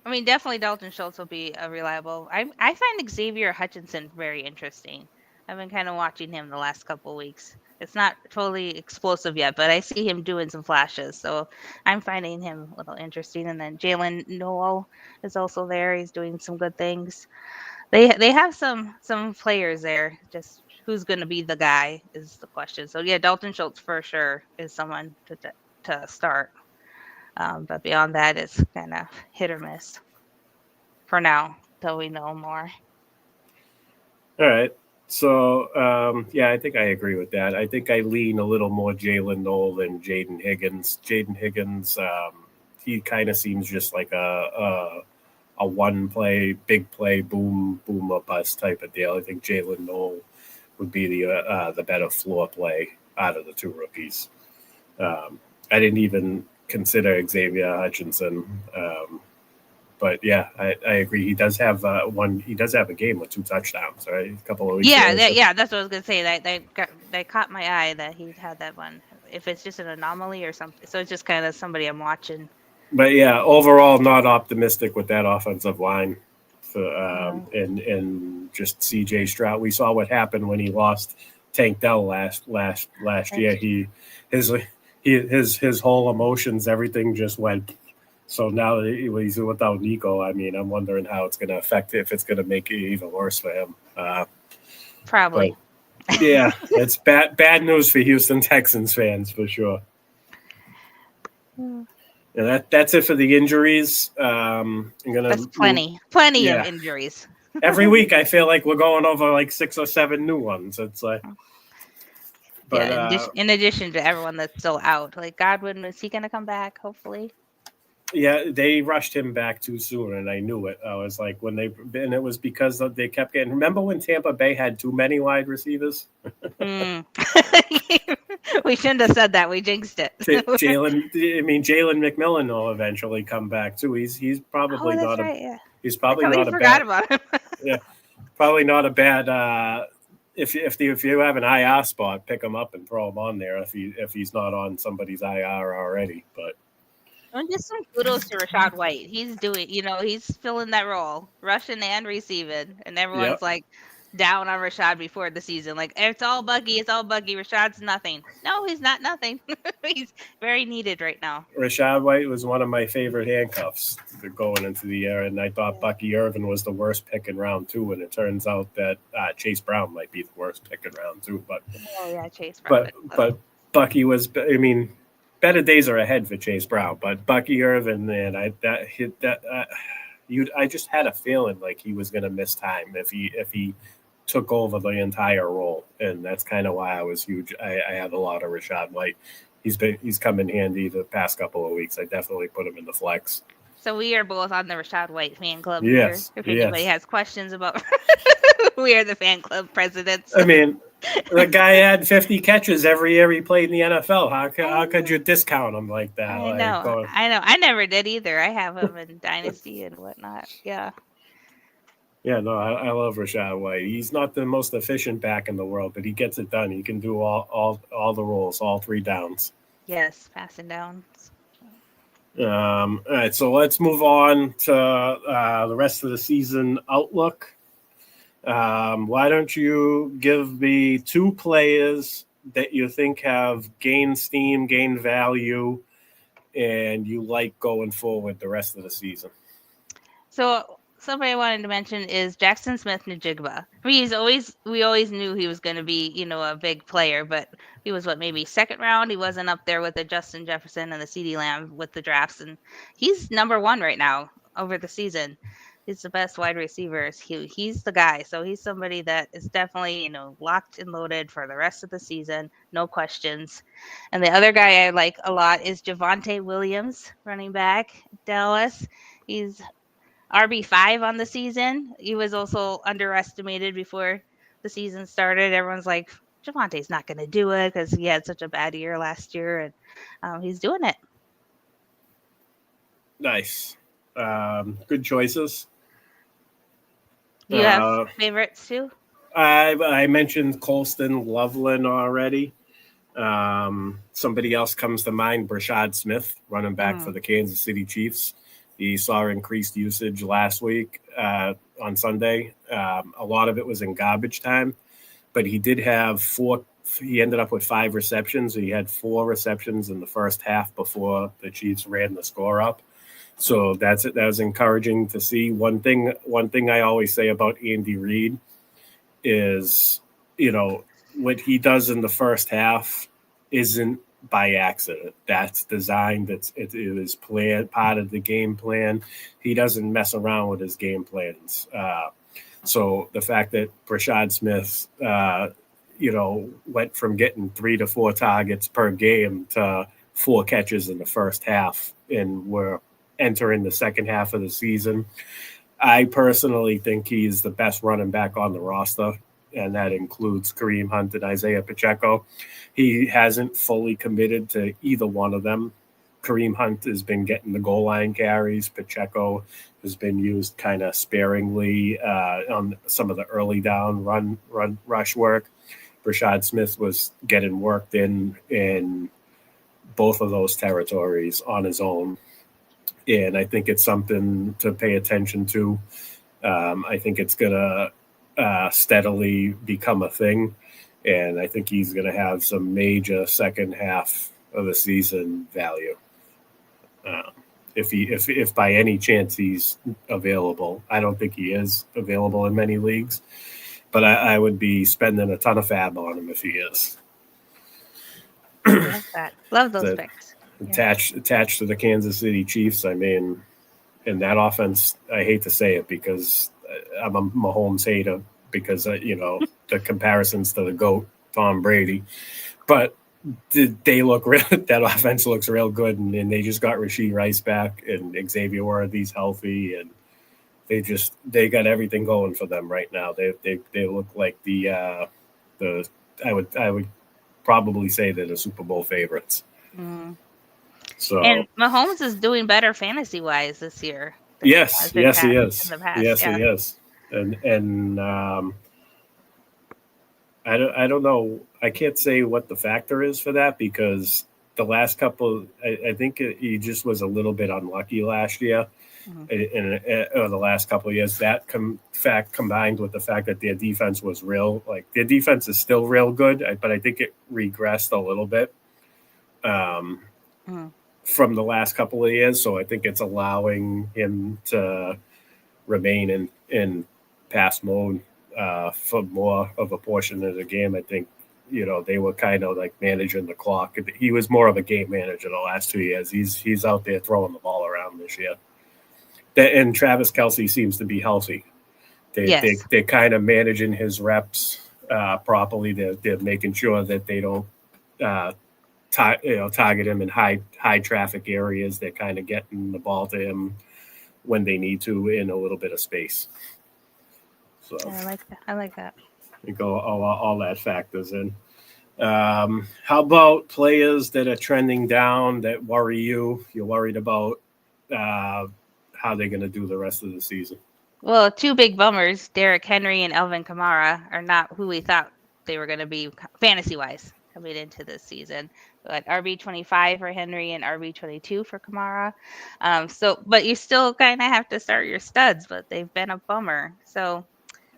[SPEAKER 2] I mean, definitely Dalton Schultz will be a reliable. I find Xavier Hutchinson very interesting. I've been kind of watching him the last couple of weeks. It's not totally explosive yet, but I see him doing some flashes. So I'm finding him a little interesting. And then Jalen Noel is also there. He's doing some good things. They have some players there. Just who's going to be the guy is the question. So, yeah, Dalton Schultz for sure is someone to start. But beyond that, it's kind of hit or miss for now till we know more.
[SPEAKER 1] All right. So, I think I agree with that. I think I lean a little more Jalen Noel than Jaden Higgins. Jaden Higgins, he kind of seems just like a one play, big play, boom or bust type of deal. I think Jalen Noel would be the better floor play out of the two rookies. I didn't even consider Xavier Hutchinson. But yeah, I agree. He does have He does have a game with 2 touchdowns, right? A couple of weeks
[SPEAKER 2] Yeah,
[SPEAKER 1] ago.
[SPEAKER 2] that's what I was gonna say. That caught my eye that he had that one. If it's just an anomaly or something, so it's just kind of somebody I'm watching.
[SPEAKER 1] But yeah, overall, not optimistic with that offensive line. And just CJ Stroud. We saw what happened when he lost Tank Dell last year. His whole emotions, everything just went. So now that he's without Nico, I mean, I'm wondering how it's going to affect if it's going to make it even worse for him.
[SPEAKER 2] Probably.
[SPEAKER 1] Yeah, it's bad news for Houston Texans fans for sure. And that's it for the injuries.
[SPEAKER 2] That's plenty of injuries.
[SPEAKER 1] Every week, I feel like we're going over like 6 or 7 new ones. It's like, but
[SPEAKER 2] in addition to everyone that's still out, like Godwin, is he going to come back? Hopefully.
[SPEAKER 1] Yeah, they rushed him back too soon, and I knew it. I was like, and it was because they kept getting. Remember when Tampa Bay had too many wide receivers?
[SPEAKER 2] We shouldn't have said that. We jinxed it.
[SPEAKER 1] Jalen McMillan will eventually come back too. He's probably not
[SPEAKER 2] right.
[SPEAKER 1] He's probably not a
[SPEAKER 2] forgot about him.
[SPEAKER 1] Yeah, probably not a bad. If you have an IR spot, pick him up and throw him on there if he's not on somebody's IR already. But
[SPEAKER 2] and just some kudos to Rachaad White. He's doing, he's filling that role, rushing and receiving, and everyone's like down on Rachaad before the season. Like, it's all buggy. Rashaad's nothing. No, he's not nothing. He's very needed right now.
[SPEAKER 1] Rachaad White was one of my favorite handcuffs going into the year, and I thought Bucky Irvin was the worst pick in round 2, and it turns out that Chase Brown might be the worst pick in round 2. But
[SPEAKER 2] Chase Brown.
[SPEAKER 1] But Bucky was, I mean, better days are ahead for Chase Brown. But Bucky Irvin, man, I just had a feeling like he was going to miss time if he took over the entire role, and that's kind of why I was huge. I had a lot of Rachaad White. He's come in handy the past couple of weeks. I definitely put him in the flex.
[SPEAKER 2] So we are both on the Rachaad White fan club
[SPEAKER 1] yes,
[SPEAKER 2] here. If anybody has questions about, we are the fan club presidents.
[SPEAKER 1] I mean, the guy had 50 catches every year he played in the NFL. How could you discount him like that?
[SPEAKER 2] I know. I never did either. I have him in Dynasty and whatnot. Yeah.
[SPEAKER 1] Yeah, no, I love Rachaad White. He's not the most efficient back in the world, but he gets it done. He can do all the roles, all 3 downs.
[SPEAKER 2] Yes, passing downs.
[SPEAKER 1] All right, so let's move on to the rest of the season outlook. Why don't you give me 2 players that you think have gained steam, gained value, and you like going forward the rest of the season?
[SPEAKER 2] So somebody I wanted to mention is Jackson Smith-Njigba. I mean, we always knew he was going to be, a big player, but he was maybe second round. He wasn't up there with the Justin Jefferson and the CeeDee Lamb with the drafts, and he's number 1 right now over the season. He's the best wide receiver. He's the guy. So he's somebody that is definitely, locked and loaded for the rest of the season. No questions. And the other guy I like a lot is Javonte Williams, running back, Dallas. He's RB5 on the season. He was also underestimated before the season started. Everyone's like, Javonte's not going to do it because he had such a bad year last year, and he's doing it.
[SPEAKER 1] Nice. Good choices.
[SPEAKER 2] Do you have favorites too?
[SPEAKER 1] I mentioned Colston Loveland already. Somebody else comes to mind, Brashad Smith, running back for the Kansas City Chiefs. He saw increased usage last week on Sunday. A lot of it was in garbage time, but he did have 4. He ended up with 5 receptions. He had 4 receptions in the first half before the Chiefs ran the score up. So that was encouraging to see. One thing I always say about Andy Reid is, what he does in the first half isn't by accident. That's designed. It is planned, part of the game plan. He doesn't mess around with his game plans. So the fact that Brashad Smith, went from getting 3 to 4 targets per game to 4 catches in the first half, and we're entering the second half of the season. I personally think he's the best running back on the roster, and that includes Kareem Hunt and Isaiah Pacheco. He hasn't fully committed to either one of them Kareem Hunt has been getting the goal line carries. Pacheco has been used kind of sparingly on some of the early down run rush work. Rashad Smith was getting worked in both of those territories on his own. And I think it's something to pay attention to. I think it's going to steadily become a thing. And I think he's going to have some major second half of the season value. If by any chance he's available. I don't think he is available in many leagues, but I would be spending a ton of fab on him if he is.
[SPEAKER 2] Love that. Love those picks.
[SPEAKER 1] Attached to the Kansas City Chiefs. I mean, in that offense, I hate to say it because I'm a Mahomes hater because, the comparisons to the GOAT, Tom Brady. But they look that offense looks real good, and they just got Rashee Rice back, and Xavier Worthy's healthy, and they got everything going for them right now. They look like I would probably say they're the Super Bowl favorites.
[SPEAKER 2] Mm.
[SPEAKER 1] So,
[SPEAKER 2] and Mahomes is doing better fantasy wise this year.
[SPEAKER 1] Yes, he is. Yes,
[SPEAKER 2] yeah.
[SPEAKER 1] he is. And I don't know. I can't say what the factor is for that because the last couple, I think he just was a little bit unlucky last year, or the last couple of years. That fact combined with the fact that their defense was their defense is still real good, but I think it regressed a little bit from the last couple of years. So I think it's allowing him to remain in pass mode for more of a portion of the game. I think, they were kind of like managing the clock. He was more of a game manager the last 2 years. He's out there throwing the ball around this year. And Travis Kelce seems to be healthy. They're kind of managing his reps properly. They're making sure that they don't target him in high traffic areas. They're kind of getting the ball to him when they need to in a little bit of space. So
[SPEAKER 2] I like that.
[SPEAKER 1] You go all that factors in. How about players that are trending down that worry you? You're worried about how they're going to do the rest of the season.
[SPEAKER 2] Well, two big bummers, Derrick Henry and Alvin Kamara, are not who we thought they were going to be fantasy-wise coming into this season. But RB25 for Henry and RB22 for Kamara. But you still kind of have to start your studs, but they've been a bummer. So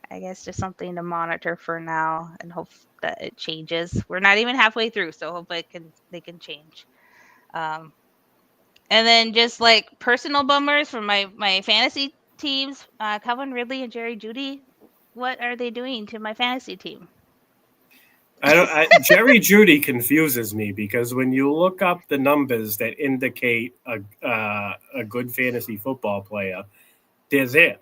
[SPEAKER 2] I guess just something to monitor for now and hope that it changes. We're not even halfway through, so hope they can change. And then just like personal bummers for my fantasy teams, Calvin Ridley and Jerry Jeudy. What are they doing to my fantasy team?
[SPEAKER 1] Jerry Jeudy confuses me because when you look up the numbers that indicate a good fantasy football player, they're there.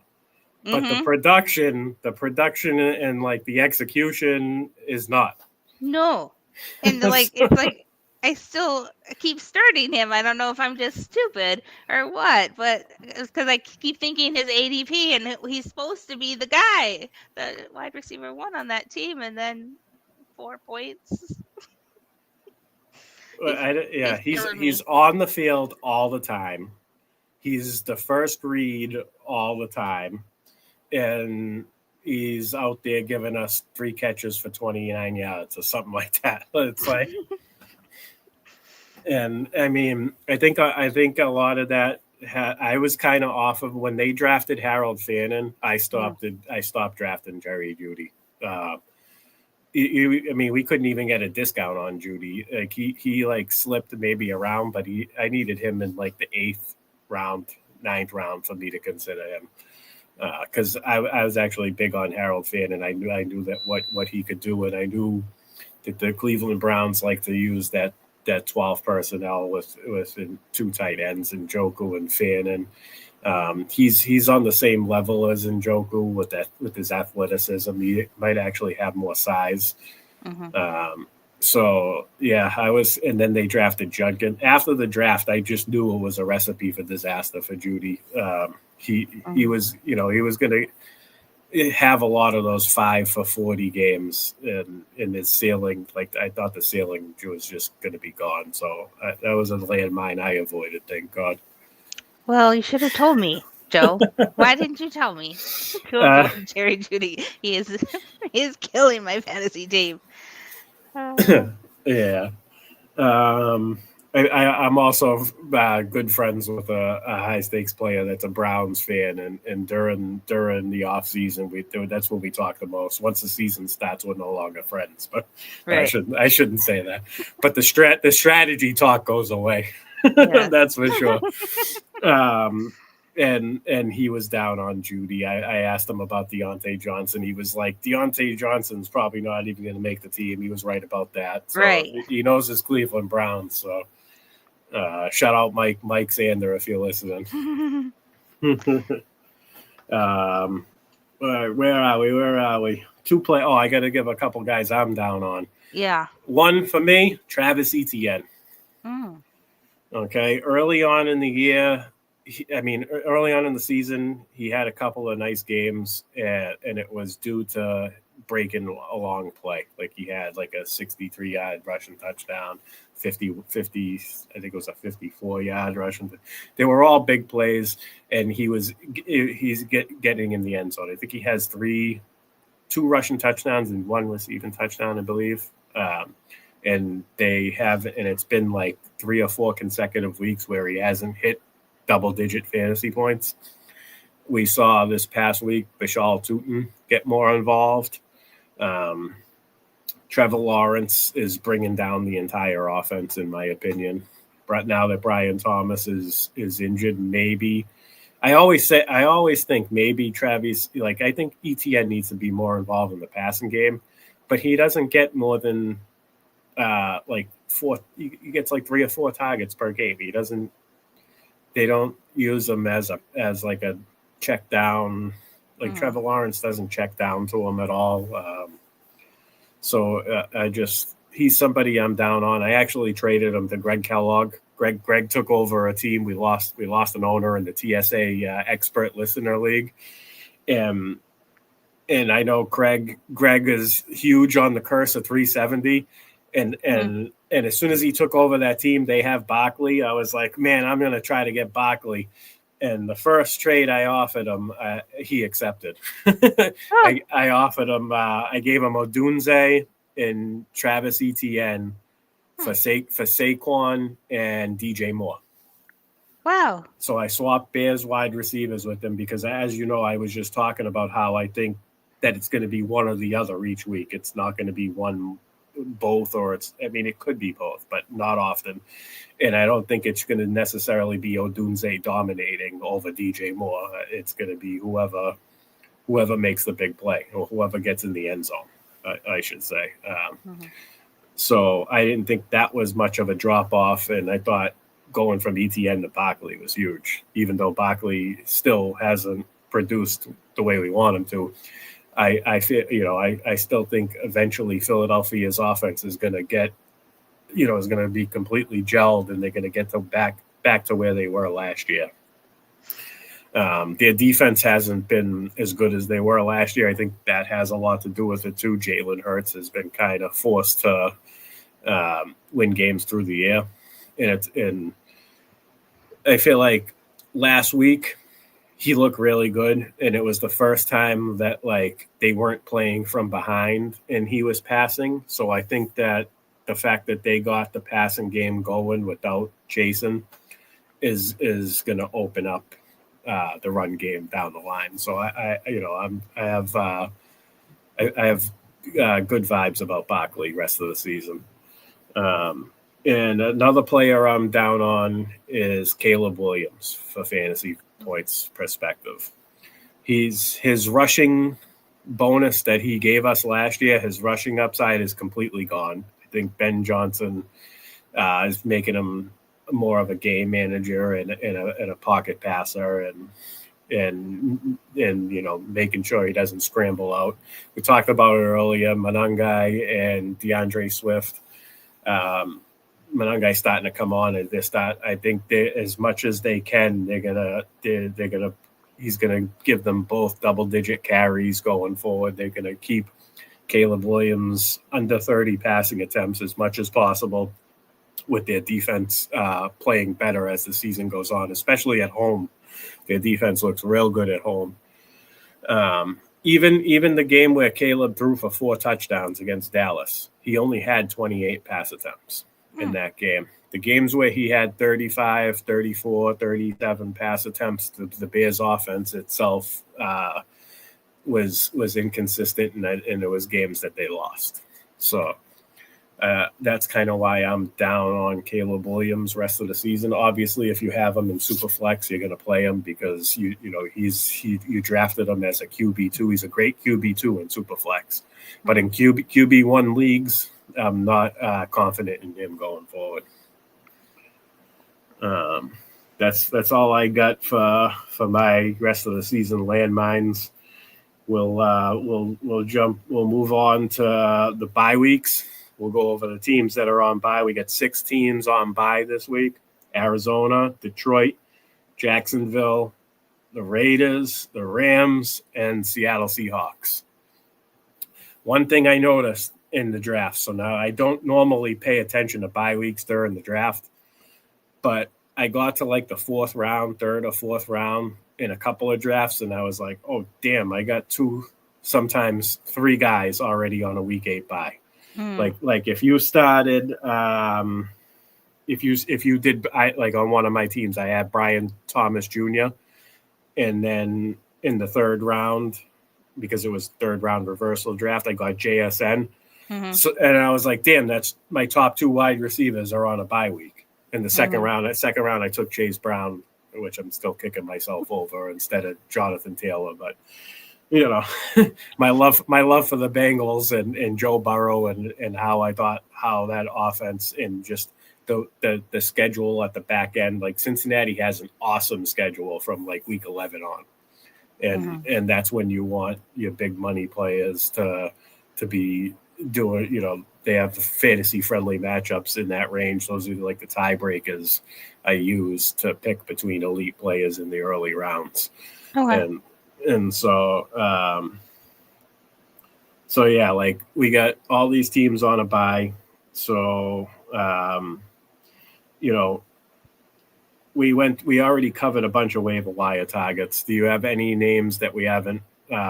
[SPEAKER 1] But the production and like the execution is not.
[SPEAKER 2] No. And it's like I keep starting him. I don't know if I'm just stupid or what, but it's because I keep thinking his ADP and he's supposed to be the guy, the wide receiver 1 on that team, and then 4 points.
[SPEAKER 1] He's on the field all the time. He's the first read all the time. And he's out there giving us 3 catches for 29 yards or something like that. It's like, and I mean, I think a lot of that. I was kind of off of when they drafted Harold Fannin. I stopped drafting Jerry Jeudy. We couldn't even get a discount on Jeudy. Like he slipped maybe a round, but I needed him in like the 8th round, 9th round for me to consider him. Because I was actually big on Harold Fannin, and I knew that what he could do, and I knew that the Cleveland Browns like to use that 12 personnel with 2 tight ends, Njoku and Fannin. He's on the same level as Njoku with his athleticism. He might actually have more size. So yeah, and then they drafted Judkins. After the draft, I just knew it was a recipe for disaster for Jeudy. He was going to, have a lot of those 5 for 40 games, and his ceiling, like I thought the ceiling was just going to be gone. So that was a landmine I avoided, thank God.
[SPEAKER 2] Well, you should have told me, Joe. Why didn't you tell me to avoid Jerry Jeudy? He is killing my fantasy team.
[SPEAKER 1] Yeah. I'm also good friends with a high stakes player that's a Browns fan, and during the off season, that's when we talk the most. Once the season starts, we're no longer friends. But
[SPEAKER 2] right.
[SPEAKER 1] I shouldn't say that. But the strategy talk goes away. Yeah. That's for sure. And he was down on Jeudy. I asked him about Deontay Johnson. He was like, Deontay Johnson's probably not even going to make the team. He was right about that. So
[SPEAKER 2] right.
[SPEAKER 1] He knows his Cleveland Browns. So shout out Mike Zander if you're listening. Where are we? I got to give a couple guys I'm down on.
[SPEAKER 2] Yeah.
[SPEAKER 1] One for me, Travis Etienne. Okay, early on in the year, early on in the season, he had a couple of nice games, and it was due to breaking a long play. Like he had like a 63-yard rushing touchdown, 50, I think it was a 54-yard rushing. They were all big plays, and he's getting in the end zone. I think he has 2 rushing touchdowns and 1 receiving touchdown, I believe. And it's been like 3 or 4 consecutive weeks where he hasn't hit double-digit fantasy points. We saw this past week Bashal Tootin get more involved. Trevor Lawrence is bringing down the entire offense, in my opinion. Now that Brian Thomas is injured, maybe I always think maybe Travis, like I think ETN needs to be more involved in the passing game, but he doesn't get more than like 4. He gets like 3 or 4 targets per game. They don't use him as like a check down. Like Trevor Lawrence doesn't check down to him at all. He's somebody I'm down on. I actually traded him to Greg Kellogg. Greg took over a team. We lost an owner in the TSA expert listener league. And I know Greg is huge on the curse of 370. And as soon as he took over that team, they have Barkley. I was like, man, I'm going to try to get Barkley. And the first trade I offered him, he accepted. I offered him, I gave him Odunze and Travis Etienne for Saquon and DJ Moore.
[SPEAKER 2] Wow.
[SPEAKER 1] So I swapped Bears wide receivers with him because, as you know, I was just talking about how I think that it's going to be one or the other each week. It's not going to be both, or it could be both, but not often. And I don't think it's going to necessarily be Odunze dominating over DJ Moore. It's going to be whoever makes the big play or whoever gets in the end zone, I should say. So I didn't think that was much of a drop off, and I thought going from ETN to Barkley was huge, even though Barkley still hasn't produced the way we want him to. I feel, I still think eventually Philadelphia's offense is going to get, is going to be completely gelled, and they're going to get back to where they were last year. Their defense hasn't been as good as they were last year. I think that has a lot to do with it too. Jalen Hurts has been kind of forced to win games through the air, and I feel like last week he looked really good, and it was the first time that like they weren't playing from behind and he was passing. So I think that the fact that they got the passing game going without Jason is going to open up the run game down the line. So I have good vibes about Barkley rest of the season. And another player I'm down on is Caleb Williams for fantasy points perspective. His rushing bonus that he gave us last year, his rushing upside is completely gone. I think Ben Johnson is making him more of a game manager and a pocket passer and making sure he doesn't scramble out. We talked about it earlier, Monangai and DeAndre Swift. Monangai starting to come on, and I think as much as they can, they're gonna he's going to give them both double-digit carries going forward. They're going to keep Caleb Williams under 30 passing attempts as much as possible, with their defense playing better as the season goes on, especially at home. Their defense looks real good at home. Even the game where Caleb threw for 4 touchdowns against Dallas, he only had 28 pass attempts in that game. The games where he had 35, 34, 37 pass attempts, the Bears offense itself was inconsistent, and there was games that they lost. So that's kind of why I'm down on Caleb Williams rest of the season. Obviously, if you have him in Superflex, you're going to play him because you drafted him as a QB2. He's a great QB2 in Superflex, but in QB1 leagues, I'm not confident in him going forward. That's all I got for my rest of the season landmines. We'll move on to the bye weeks. We'll go over the teams that are on bye. We got 6 teams on bye this week: Arizona, Detroit, Jacksonville, the Raiders, the Rams, and Seattle Seahawks. One thing I noticed in the draft, so now I don't normally pay attention to bye weeks during the draft, but I got to like the 4th round, 3rd or 4th round in a couple of drafts, and I was like, oh, damn, I got 2, sometimes 3 guys already on a week 8 bye. Like if you started, if you did, like on one of my teams, I had Brian Thomas Jr. And then in the 3rd round, because it was 3rd round reversal draft, I got JSN. So, and I was like, damn, that's my top 2 wide receivers are on a bye week. In the second round, I took Chase Brown, which I'm still kicking myself over, instead of Jonathan Taylor. But my love for the Bengals and Joe Burrow and how I thought how that offense and just the schedule at the back end, like Cincinnati has an awesome schedule from like week 11 on, and that's when you want your big money players to be doing. They have fantasy friendly matchups in that range. Those are like the tiebreakers I use to pick between elite players in the early rounds. Okay. And so yeah, like we got all these teams on a bye. So, we already covered a bunch of waiver wire targets. Do you have any names that we haven't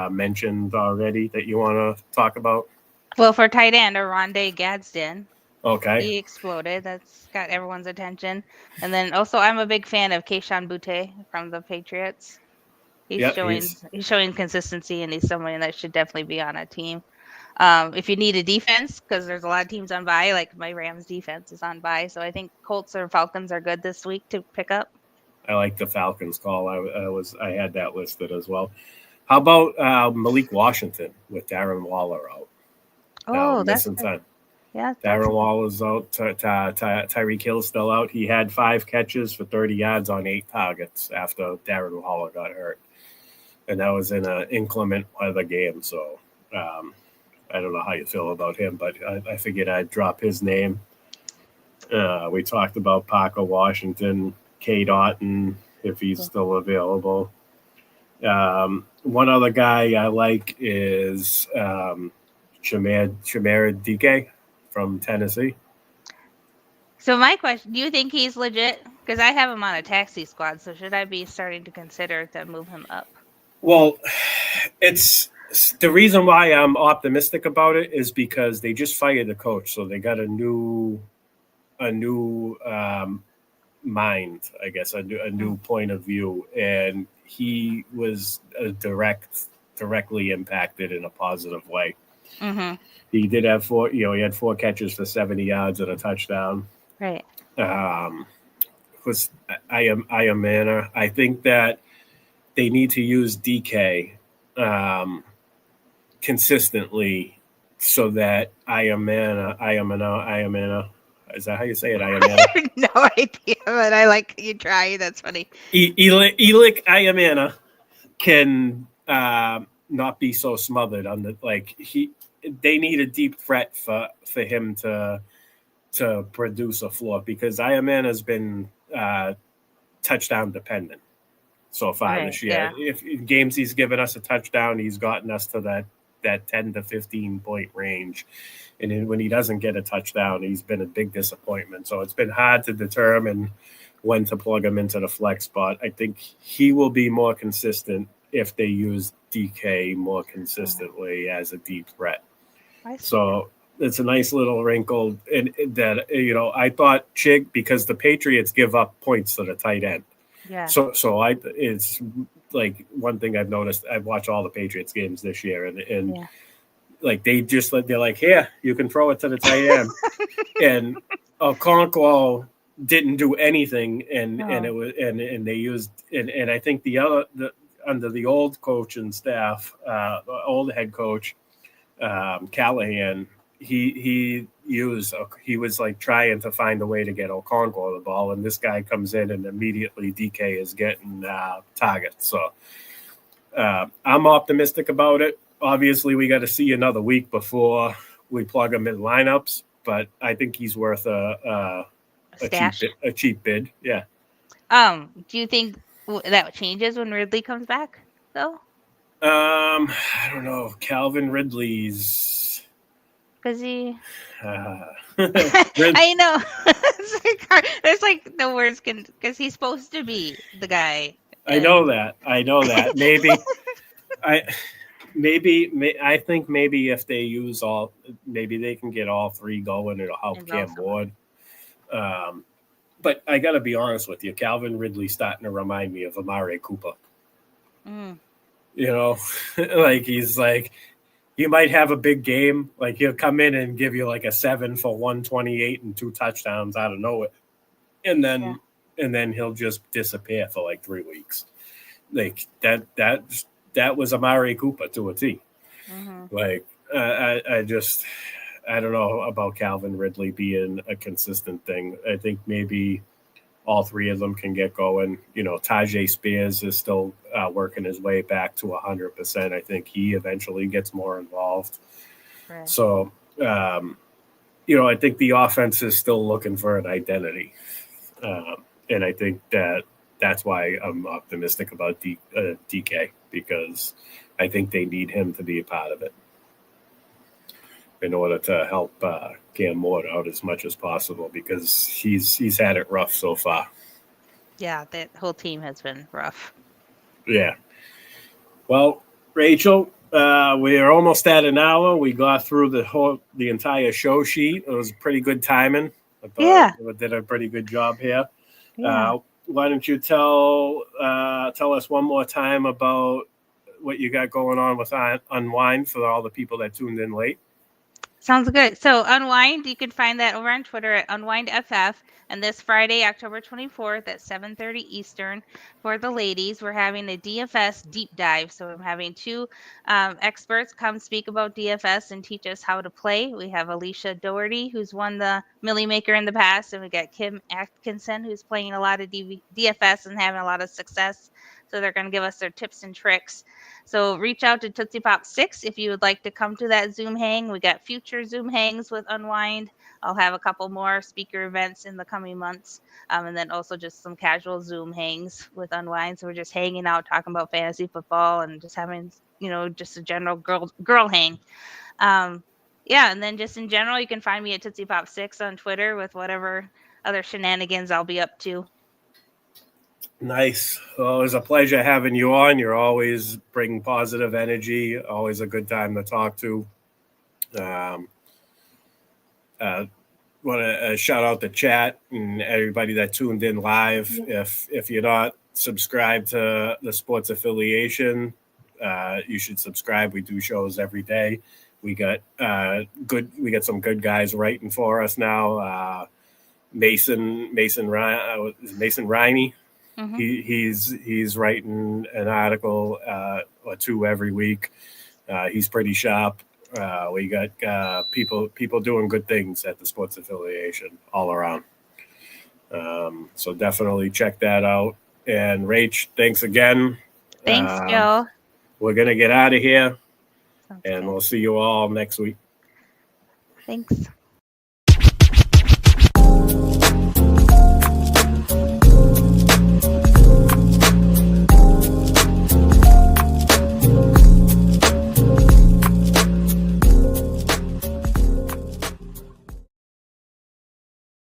[SPEAKER 1] mentioned already that you want to talk about?
[SPEAKER 2] Well, for tight end, Rondé Gadsden.
[SPEAKER 1] Okay.
[SPEAKER 2] He exploded. That's got everyone's attention. And then also, I'm a big fan of Kayshon Boutte from the Patriots. He's showing consistency, and he's someone that should definitely be on a team. If you need a defense, because there's a lot of teams on bye, like my Rams defense is on bye, so I think Colts or Falcons are good this week to pick up.
[SPEAKER 1] I like the Falcons call. I had that listed as well. How about Malik Washington with Darren Waller out?
[SPEAKER 2] Oh, that's
[SPEAKER 1] time.
[SPEAKER 2] Yeah,
[SPEAKER 1] Darren Waller's out. Tyreek Hill's still out. He had 5 catches for 30 yards on 8 targets after Darren Waller got hurt, and that was in an inclement weather game. So I don't know how you feel about him, but I figured I'd drop his name. We talked about Parker Washington, K. Doughton, if he's still available. One other guy I like is Chimere Dike from Tennessee.
[SPEAKER 2] So my question, do you think he's legit? Because I have him on a taxi squad, so should I be starting to consider to move him up?
[SPEAKER 1] Well, it's the reason why I'm optimistic about it is because they just fired the coach, so they got a new mind, I guess, a new point of view, and he was directly impacted in a positive way. Mm-hmm. He did have 4. He had 4 catches for 70 yards and a touchdown.
[SPEAKER 2] Right.
[SPEAKER 1] Was Ayamana. I think that they need to use DK consistently so that Ayamana. Is that how you say it? Ayamana?
[SPEAKER 2] No idea, but I like you try. That's funny.
[SPEAKER 1] Elik Ayamana can not be so smothered on the they need a deep threat for him to produce a floor, because Ayamana has been touchdown dependent. so far this year. If in games he's given us a touchdown, he's gotten us to that 10 to 15 point range. And then when he doesn't get a touchdown, he's been a big disappointment. So it's been hard to determine when to plug him into the flex spot. I think he will be more consistent if they use DK more consistently as a deep threat. So it's a nice little wrinkle. And that, I thought Chig, because the Patriots give up points to the tight end.
[SPEAKER 2] Yeah.
[SPEAKER 1] So it's like one thing I've noticed. I've watched all the Patriots games this year, and like they're like, here, you can throw it to the tight end, and Okonkwo didn't do anything, and it was and they used and I think under the old coach and staff, the old head coach, Callahan, he was like trying to find a way to get Okonkwo the ball, and this guy comes in and immediately DK is getting targets. So I'm optimistic about it. Obviously, we got to see another week before we plug him in lineups, but I think he's worth a cheap bid. Yeah.
[SPEAKER 2] Do you think that changes when Ridley comes back, though?
[SPEAKER 1] I don't know. Calvin Ridley's.
[SPEAKER 2] Because he.
[SPEAKER 1] I
[SPEAKER 2] know. There's like the words because he's supposed to be the guy.
[SPEAKER 1] I know that. I think maybe if they use maybe they can get all three going. It'll help Cam Ward. But I got to be honest with you, Calvin Ridley's starting to remind me of Amari Cooper. Like he's like, he might have a big game. Like he'll come in and give you like a 7 for 128 and 2 touchdowns out of nowhere. And then he'll just disappear for like 3 weeks. Like that was Amari Cooper to a T. Like I don't know about Calvin Ridley being a consistent thing. I think maybe all three of them can get going. Tajay Spears is still working his way back to 100%. I think he eventually gets more involved.
[SPEAKER 2] Right.
[SPEAKER 1] So, I think the offense is still looking for an identity. And I think that's why I'm optimistic about DK, because I think they need him to be a part of it in order to help Cam Ward out as much as possible, because he's had it rough so far.
[SPEAKER 2] Yeah, that whole team has been rough.
[SPEAKER 1] Yeah. Well, Rachel, we are almost at an hour. We got through the entire show sheet. It was pretty good timing. I thought we did a pretty good job here. Yeah. Why don't you tell us one more time about what you got going on with Unwind for all the people that tuned in late?
[SPEAKER 2] Sounds good. So Unwind, you can find that over on Twitter at UnwindFF. And this Friday, October 24th at 7:30 Eastern, for the ladies, we're having a DFS deep dive. So I'm having 2 experts come speak about DFS and teach us how to play. We have Alicia Doherty, who's won the Millie Maker in the past, and we got Kim Atkinson, who's playing a lot of DFS and having a lot of success. So they're going to give us their tips and tricks. So reach out to Tootsiepop 6 if you would like to come to that Zoom hang. We got future Zoom hangs with Unwind. I'll have a couple more speaker events in the coming months. And then also just some casual Zoom hangs with Unwind. So we're just hanging out, talking about fantasy football and just having, just a general girl hang. And then just in general, you can find me at Tootsiepop 6 on Twitter with whatever other shenanigans I'll be up to.
[SPEAKER 1] Nice. Well, it was a pleasure having you on. You're always bringing positive energy. Always a good time to talk to. Want to shout out the chat and everybody that tuned in live. If you're not subscribed to the Sports Affiliation, you should subscribe. We do shows every day. We got some good guys writing for us now. Mason Riney. Mm-hmm. He's writing an article or 2 every week. He's pretty sharp. We got people doing good things at the Sports Affiliation all around. So definitely check that out. And Rach, thanks again.
[SPEAKER 2] Thanks, Joe.
[SPEAKER 1] We're gonna get out of here, and we'll see you all next week.
[SPEAKER 2] Thanks.